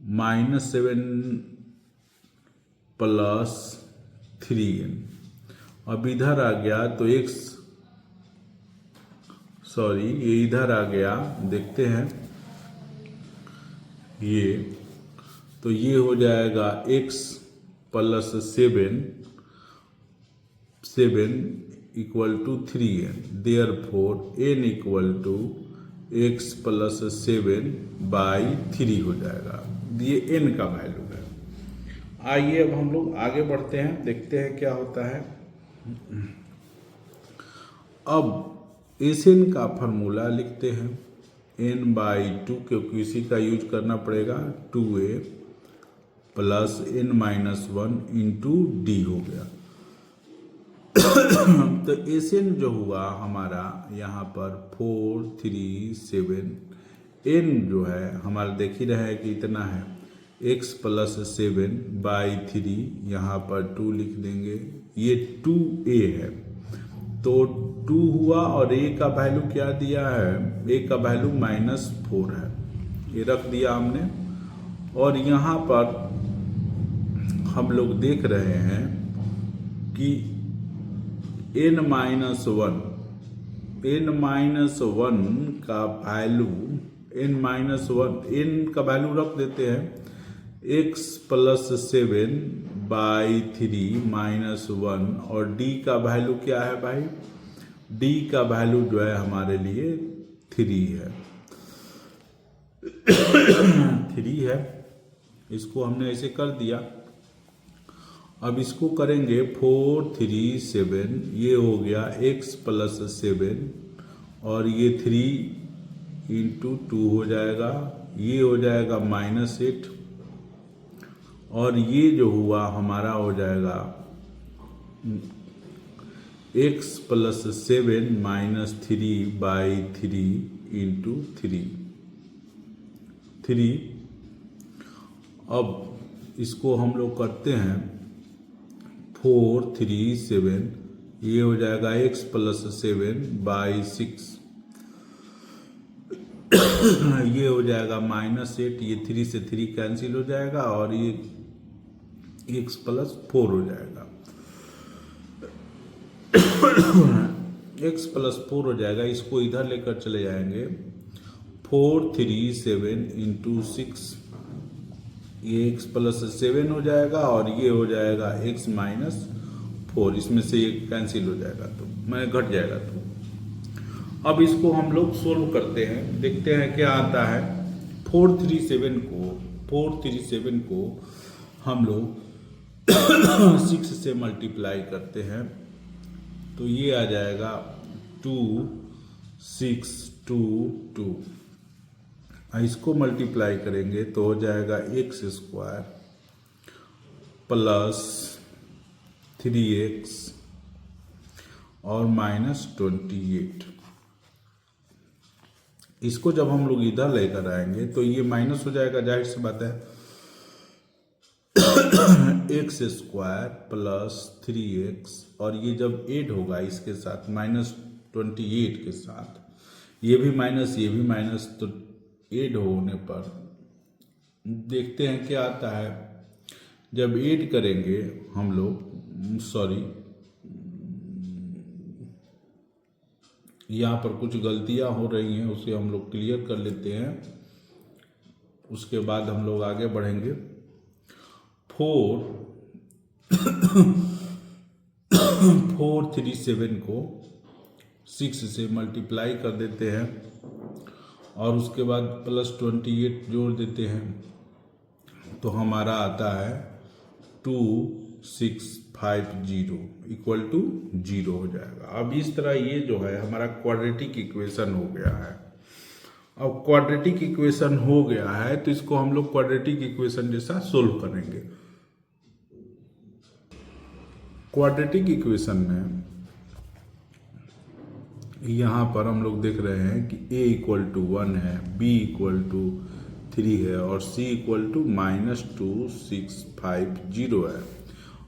-7 + 3n। अब इधर आ गया तो ये इधर आ गया, देखते हैं ये, तो ये हो जाएगा x + 7 = 3n। Therefore n = x + 7/3 हो जाएगा। ये n का वैल्यू है। आइए अब हम लोग आगे बढ़ते हैं, देखते हैं क्या होता है। अब Sn का फार्मूला लिखते हैं n/2, क्योंकि इसी का यूज करना पड़ेगा। 2a + n-1 × d हो गया। तो Sn जो हुआ हमारा यहाँ पर 4 3 7, n जो है हमारा देख ही रहे हैं कि इतना है, x + 7/3, यहाँ पर 2 लिख देंगे, ये 2a है, तो 2 हुआ और a का वैल्यू क्या दिया है, a का वैल्यू -4 है, ये रख दिया हमने। और यहाँ पर हम लोग देख रहे हैं कि n-1 का वैल्यू, n का वैल्यू रख देते हैं, x + 7/3 -1, और d का वैल्यू क्या है भाई, d का वैल्यू जो है हमारे लिए 3 है। 3 है, इसको हमने ऐसे कर दिया। अब इसको करेंगे 4 3 7, ये हो गया x + 7, और ये 3 × 2 हो जाएगा, ये हो जाएगा -8, और ये जो हुआ हमारा हो जाएगा x + 7 -3/3 × 3। अब इसको हम लोग करते हैं 4 3 7, ये हो जाएगा x + 7/6, ये हो जाएगा -8, ये 3 से 3 कैंसिल हो जाएगा, और ये x + 4 हो जाएगा। x + 4 हो जाएगा, इसको इधर लेकर चले जाएंगे। 4 3 7 × 6, ये x + 7 हो जाएगा, और ये हो जाएगा x - 4, इसमें से ये कैंसिल हो जाएगा, तो घट जाएगा। तो अब इसको हम लोग सोल्व करते हैं, देखते हैं क्या आता है। 4 3 7 को हम लोग 6 से मल्टीप्लाई करते हैं, तो ये आ जाएगा 2 6 2 2। इसको मल्टीप्लाई करेंगे तो हो जाएगा x² + 3x और -28। इसको जब हम लोग इधर लेकर आएंगे तो ये माइनस हो जाएगा, जाहिर सी बात है। x² + 3x, और ये जब ऐड होगा इसके साथ -28 के साथ, ये भी माइनस, तो ऐड होने पर देखते हैं क्या आता है। जब ऐड करेंगे हम लोग, यहाँ पर कुछ गलतियाँ हो रही हैं, उसे हम लोग क्लियर कर लेते हैं, उसके बाद हम लोग आगे बढ़ेंगे। 4 3 7 को 6 से मल्टीप्लाई कर देते हैं, और उसके बाद +28 जोड़ देते हैं, तो हमारा आता है 2650 = 0 हो जाएगा। अब इस तरह ये जो है हमारा क्वाड्रेटिक इक्वेशन हो गया है। अब क्वाड्रेटिक इक्वेशन हो गया है, तो इसको हम लोग क्वाड्रेटिक इक्वेशन जैसा सोल्व करेंगे। क्वाड्रेटिक इक्वेशन में यहाँ पर हम लोग देख रहे हैं कि a = 1 है, b = 3 है, और c = -2650 है।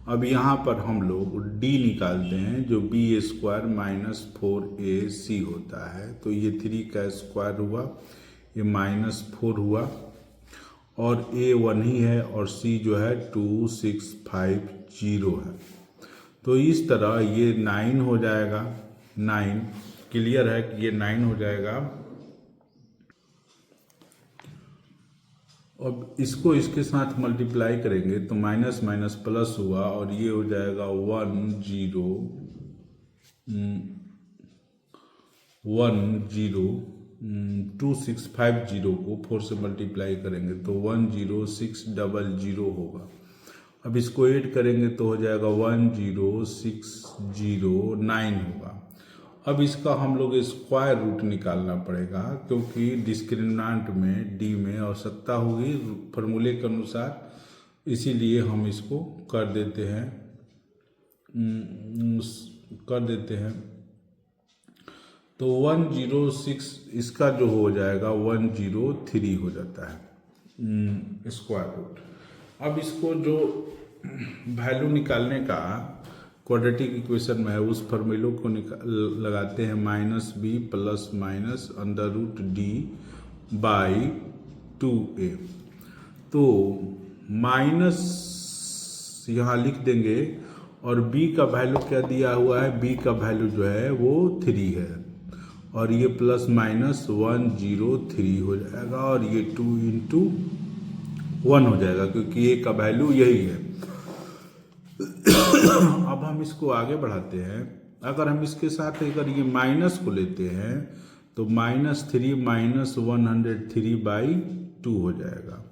अब यहाँ पर हम लोग d निकालते हैं, जो b² - 4ac होता है, तो ये 3 का स्क्वायर हुआ, ये -4 हुआ, और ए 1 ही है और सी जो है 2650 है। तो इस तरह ये 9 हो जाएगा। 9 क्लियर है कि ये 9 हो जाएगा। अब इसको इसके साथ मल्टीप्लाई करेंगे तो माइनस माइनस प्लस हुआ और ये हो जाएगा 2650 को 4 से मल्टीप्लाई करेंगे तो 10600 होगा। अब इसको ऐड करेंगे तो हो जाएगा 10609 होगा। अब इसका हम लोग स्क्वायर रूट निकालना पड़ेगा क्योंकि डिस्क्रिमिनेंट में डी में आवश्यकता होगी फॉर्मूले के अनुसार, इसीलिए हम इसको कर देते हैं। तो 106 इसका जो हो जाएगा 103 हो जाता है स्क्वायर रूट। अब इसको जो वैल्यू निकालने का क्वाड्रेटिक इक्वेशन में है उस फॉर्मूले को लगाते हैं -b प्लस माइनस √d/2a। तो माइनस यहाँ लिख देंगे और b का वैल्यू क्या दिया हुआ है, b का वैल्यू जो है वो 3 है और ये प्लस माइनस 103 हो जाएगा और ये 2 × 1 हो जाएगा क्योंकि a का वैल्यू यही है। अब हम इसको आगे बढ़ाते हैं। अगर हम इसके साथ अगर ये माइनस को लेते हैं तो -3 माइनस 103/2 हो जाएगा।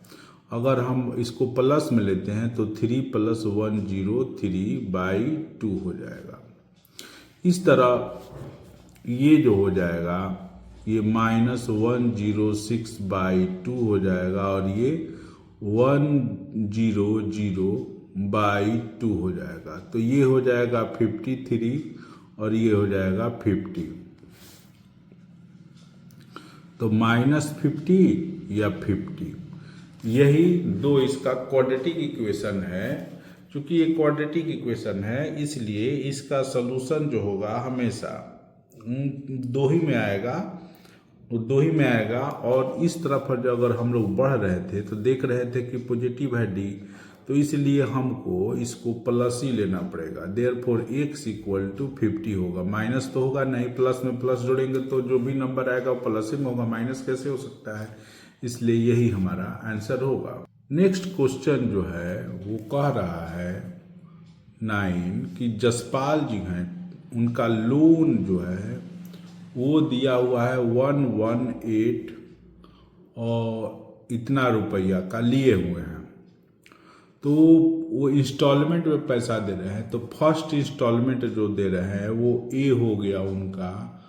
अगर हम इसको प्लस में लेते हैं तो 3 + 103/2 हो जाएगा। इस तरह ये जो हो जाएगा ये -106/2 हो जाएगा और ये 100/2 हो जाएगा। तो ये हो जाएगा 53 और ये हो जाएगा 50। तो -50 या 50 यही दो इसका क्वाड्रेटिक इक्वेशन है। चूंकि ये क्वाड्रेटिक इक्वेशन है इसलिए इसका सलूशन जो होगा हमेशा दो ही में आएगा। और इस तरफ जो अगर हम लोग बढ़ रहे थे तो देख रहे थे कि पॉजिटिव है डी, तो इसलिए हमको इसको प्लस ही लेना पड़ेगा। देयरफॉर x = 50 होगा। माइनस तो होगा नहीं, प्लस में प्लस जोड़ेंगे तो जो भी नंबर आएगा वो प्लस में होगा, माइनस कैसे हो सकता है, इसलिए यही हमारा आंसर होगा। नेक्स्ट क्वेश्चन जो है वो कह रहा है 9 कि जसपाल जी हैं उनका लोन जो है वो दिया हुआ है 118 और इतना रुपया का लिए हुए हैं। तो वो इंस्टॉलमेंट में पैसा दे रहे हैं। तो फर्स्ट इंस्टॉलमेंट जो दे रहे हैं वो ए हो गया उनका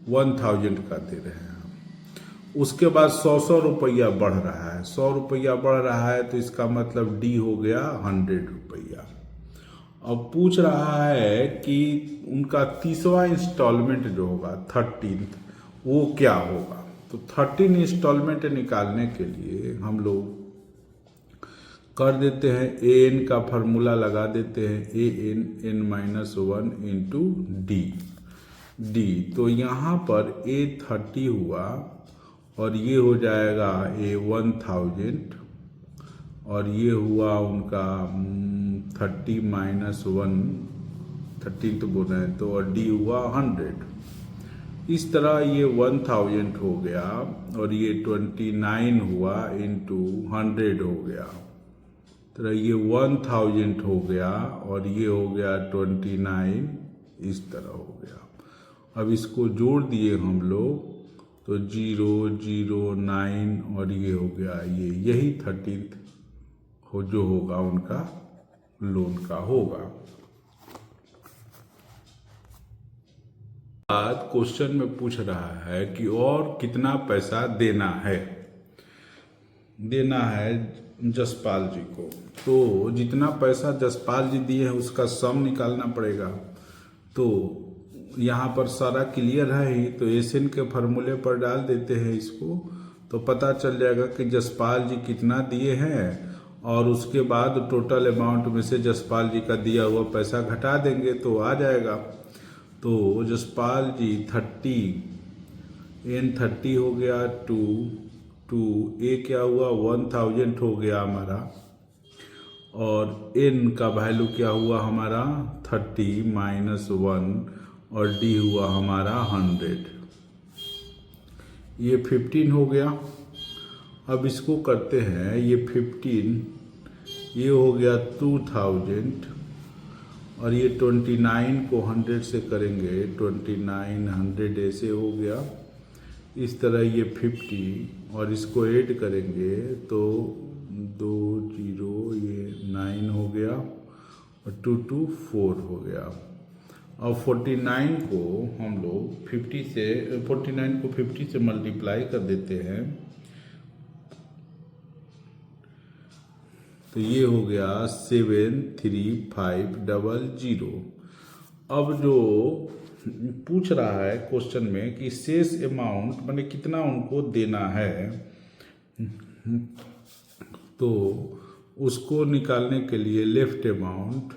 1000 का दे रहे हैं। उसके बाद 100 रुपया बढ़ रहा है, 100 रुपया बढ़ रहा है तो इसका मतलब डी हो गया 100 रुपया। अब पूछ रहा है कि उनका 30वां इंस्टॉलमेंट जो होगा 13th वो क्या होगा। तो 13 इंस्टॉलमेंट निकालने के लिए हम लोग कर देते हैं an का फार्मूला लगा देते हैं an n-1 × d। तो यहाँ पर a 30 हुआ और ये हो जाएगा a 1000 और ये हुआ उनका 30 - 1 13 तो बोल रहे हैं तो और d हुआ 100। इस तरह ये 1000 हो गया और ये 29 हुआ × 100 हो गया। तो ये 1000 हो गया और ये हो गया 29 इस तरह हो गया। अब इसको जोड़ दिए हम लोग तो 009 और ये हो गया यही 13th हो जो होगा उनका लोन का होगा। बाद क्वेश्चन में पूछ रहा है कि और कितना पैसा देना है जसपाल जी को। तो जितना पैसा जसपाल जी दिए हैं उसका सम निकालना पड़ेगा। तो यहाँ पर सारा क्लियर है ही, तो एसएन के फार्मूले पर डाल देते हैं इसको तो पता चल जाएगा कि जसपाल जी कितना दिए हैं और उसके बाद टोटल अमाउंट में से जसपाल जी का दिया हुआ पैसा घटा देंगे तो आ जाएगा। तो जसपाल जी 30 एन 30 हो गया, टू टू ए क्या हुआ 1000 हो गया हमारा, और एन का वैल्यू क्या हुआ हमारा 30 माइनस 1, और डी हुआ हमारा 100। ये 15 हो गया। अब इसको करते हैं, ये 15, ये हो गया 2000, और ये 29 को 100 से करेंगे, 29 100 ऐसे हो गया। इस तरह ये 50 और इसको ऐड करेंगे तो 2 0, ये 9 हो गया, और 2 2 4 हो गया। अब 49 को हम लोग 49 को 50 से मल्टीप्लाई कर देते हैं, तो ये हो गया 73500। अब जो पूछ रहा है क्वेश्चन में कि शेष अमाउंट माने कितना उनको देना है, तो उसको निकालने के लिए लेफ्ट अमाउंट,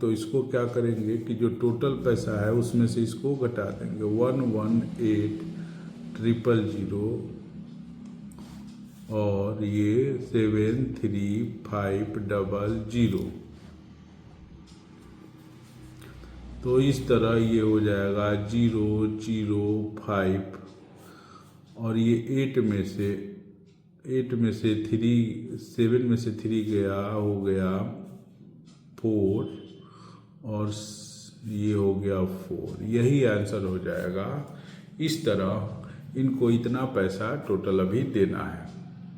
तो इसको क्या करेंगे कि जो टोटल पैसा है उसमें से इसको घटा देंगे, 118000 और ये 73500। तो इस तरह ये हो जाएगा 005, और ये 8 में से 7 में से 3 गया, हो गया 4, और ये हो गया 4। यही आंसर हो जाएगा। इस तरह इनको इतना पैसा टोटल अभी देना है।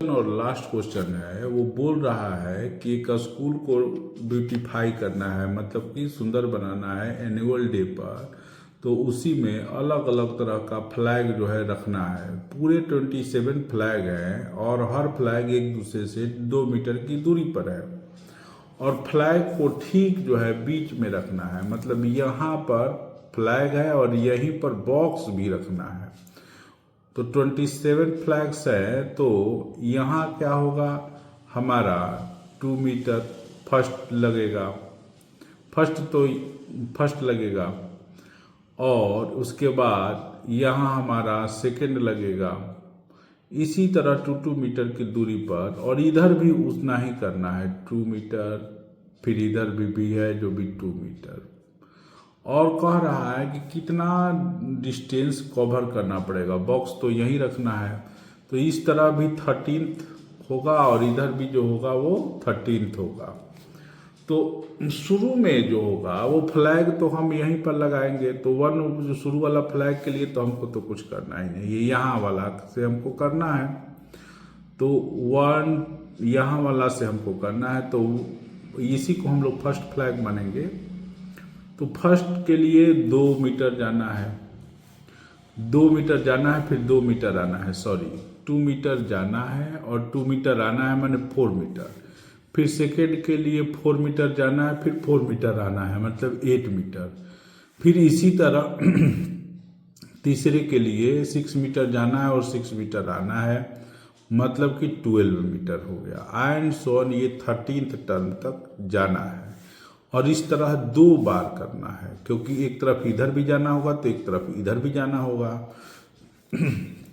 और लास्ट क्वेश्चन है, वो बोल रहा है कि एक स्कूल को ब्यूटीफाई करना है, मतलब कि सुंदर बनाना है एनुअल डे पर, तो उसी में अलग अलग तरह का फ्लैग जो है रखना है। पूरे 27 फ्लैग हैं, और हर फ्लैग एक दूसरे से 2 मीटर की दूरी पर है, और फ्लैग को ठीक जो है बीच में रखना है, मतलब यहाँ पर फ्लैग है और यहीं पर बॉक्स भी रखना है। तो 27 फ्लैग्स है, तो यहाँ क्या होगा हमारा 2 मीटर फर्स्ट लगेगा, और उसके बाद यहाँ हमारा सेकंड लगेगा, इसी तरह 2 मीटर की दूरी पर, और इधर भी उतना ही करना है 2 मीटर, फिर इधर भी है जो भी 2 मीटर। और कह रहा है कि कितना डिस्टेंस कवर करना पड़ेगा, बॉक्स तो यहीं रखना है, तो इस तरह भी 13th होगा, और इधर भी जो होगा वो 13th होगा। तो शुरू में जो होगा वो फ्लैग तो हम यहीं पर लगाएंगे, तो 1 जो शुरू वाला फ्लैग के लिए तो हमको तो कुछ करना ही नहीं, ये यहाँ वाला से हमको करना है, तो 1 यहाँ वाला से हमको करना है, तो इसी को हम लोग फर्स्ट फ्लैग मानेंगे। तो फर्स्ट के लिए 2 मीटर जाना है, 2 मीटर जाना है, फिर 2 मीटर आना है, 2 मीटर जाना है और 2 मीटर आना है, माने 4 मीटर। फिर सेकेंड के लिए 4 मीटर जाना है, फिर 4 मीटर आना है, मतलब 8 मीटर। फिर इसी तरह तीसरे के लिए 6 मीटर जाना है और 6 मीटर आना है, मतलब कि 12 मीटर हो गया, एंड सो ऑन। ये 13th टर्म तक जाना है, और इस तरह 2 बार करना है, क्योंकि एक तरफ इधर भी जाना होगा तो एक तरफ इधर भी जाना होगा।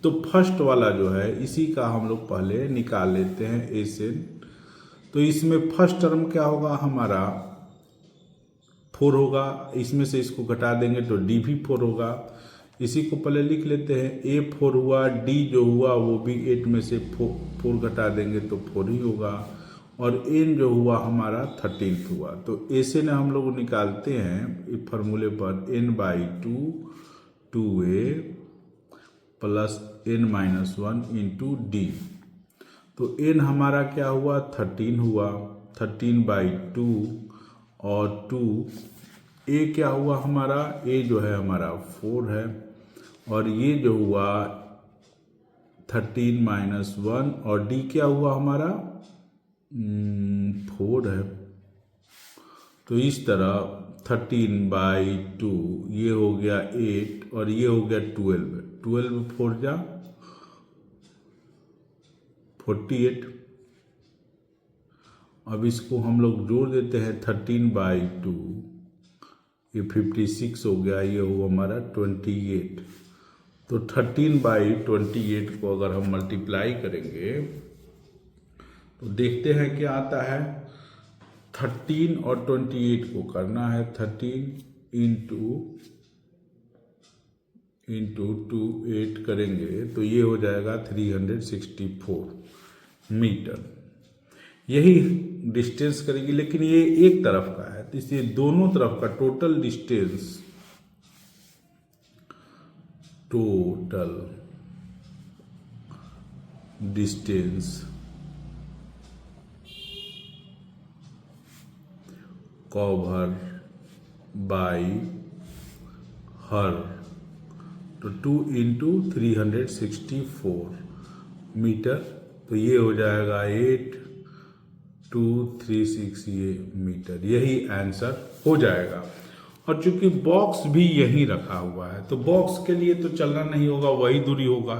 तो फर्स्ट वाला जो है इसी का हम लोग पहले निकाल लेते हैं एसएन। तो इसमें फर्स्ट टर्म क्या होगा हमारा 4 होगा, इसमें से इसको घटा देंगे तो डी भी 4 होगा। इसी को पहले लिख लेते हैं, ए 4 हुआ, डी जो हुआ वो भी 8 में से 4 घटा देंगे तो 4 ही होगा, और एन जो हुआ हमारा 13th हुआ। तो ऐसे ने हम लोग निकालते हैं इस फार्मूले पर, n/2 2a plus n-1 into D. तो n हमारा क्या हुआ 13 हुआ, 13/2, और 2 a क्या हुआ हमारा, a जो है हमारा 4 है, और ये जो हुआ 13-1, और d क्या हुआ हमारा 4 है। तो इस तरह 13/2 ये हो गया 8, और ये हो गया 12 4 जा 48। अब इसको हम लोग जोड़ देते हैं, 13/2 ये 56 हो गया, ये हुआ हमारा 28। तो 13/28 को अगर हम मल्टीप्लाई करेंगे तो देखते हैं क्या आता है। 13 और 28 को करना है 13 इंटू 28 करेंगे तो ये हो जाएगा 364 मीटर। यही डिस्टेंस करेगी, लेकिन ये एक तरफ का है तो इसलिए दोनों तरफ का टोटल डिस्टेंस कवर बाय हर, तो 2 इंटू 364 मीटर, तो ये हो जाएगा 8236 ये मीटर। यही आंसर हो जाएगा। और चूंकि बॉक्स भी यहीं रखा हुआ है तो बॉक्स के लिए तो चलना नहीं होगा, वही दूरी होगा।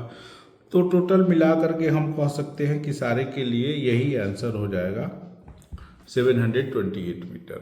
तो टोटल मिला करके हम कह सकते हैं कि सारे के लिए यही आंसर हो जाएगा 728 मीटर।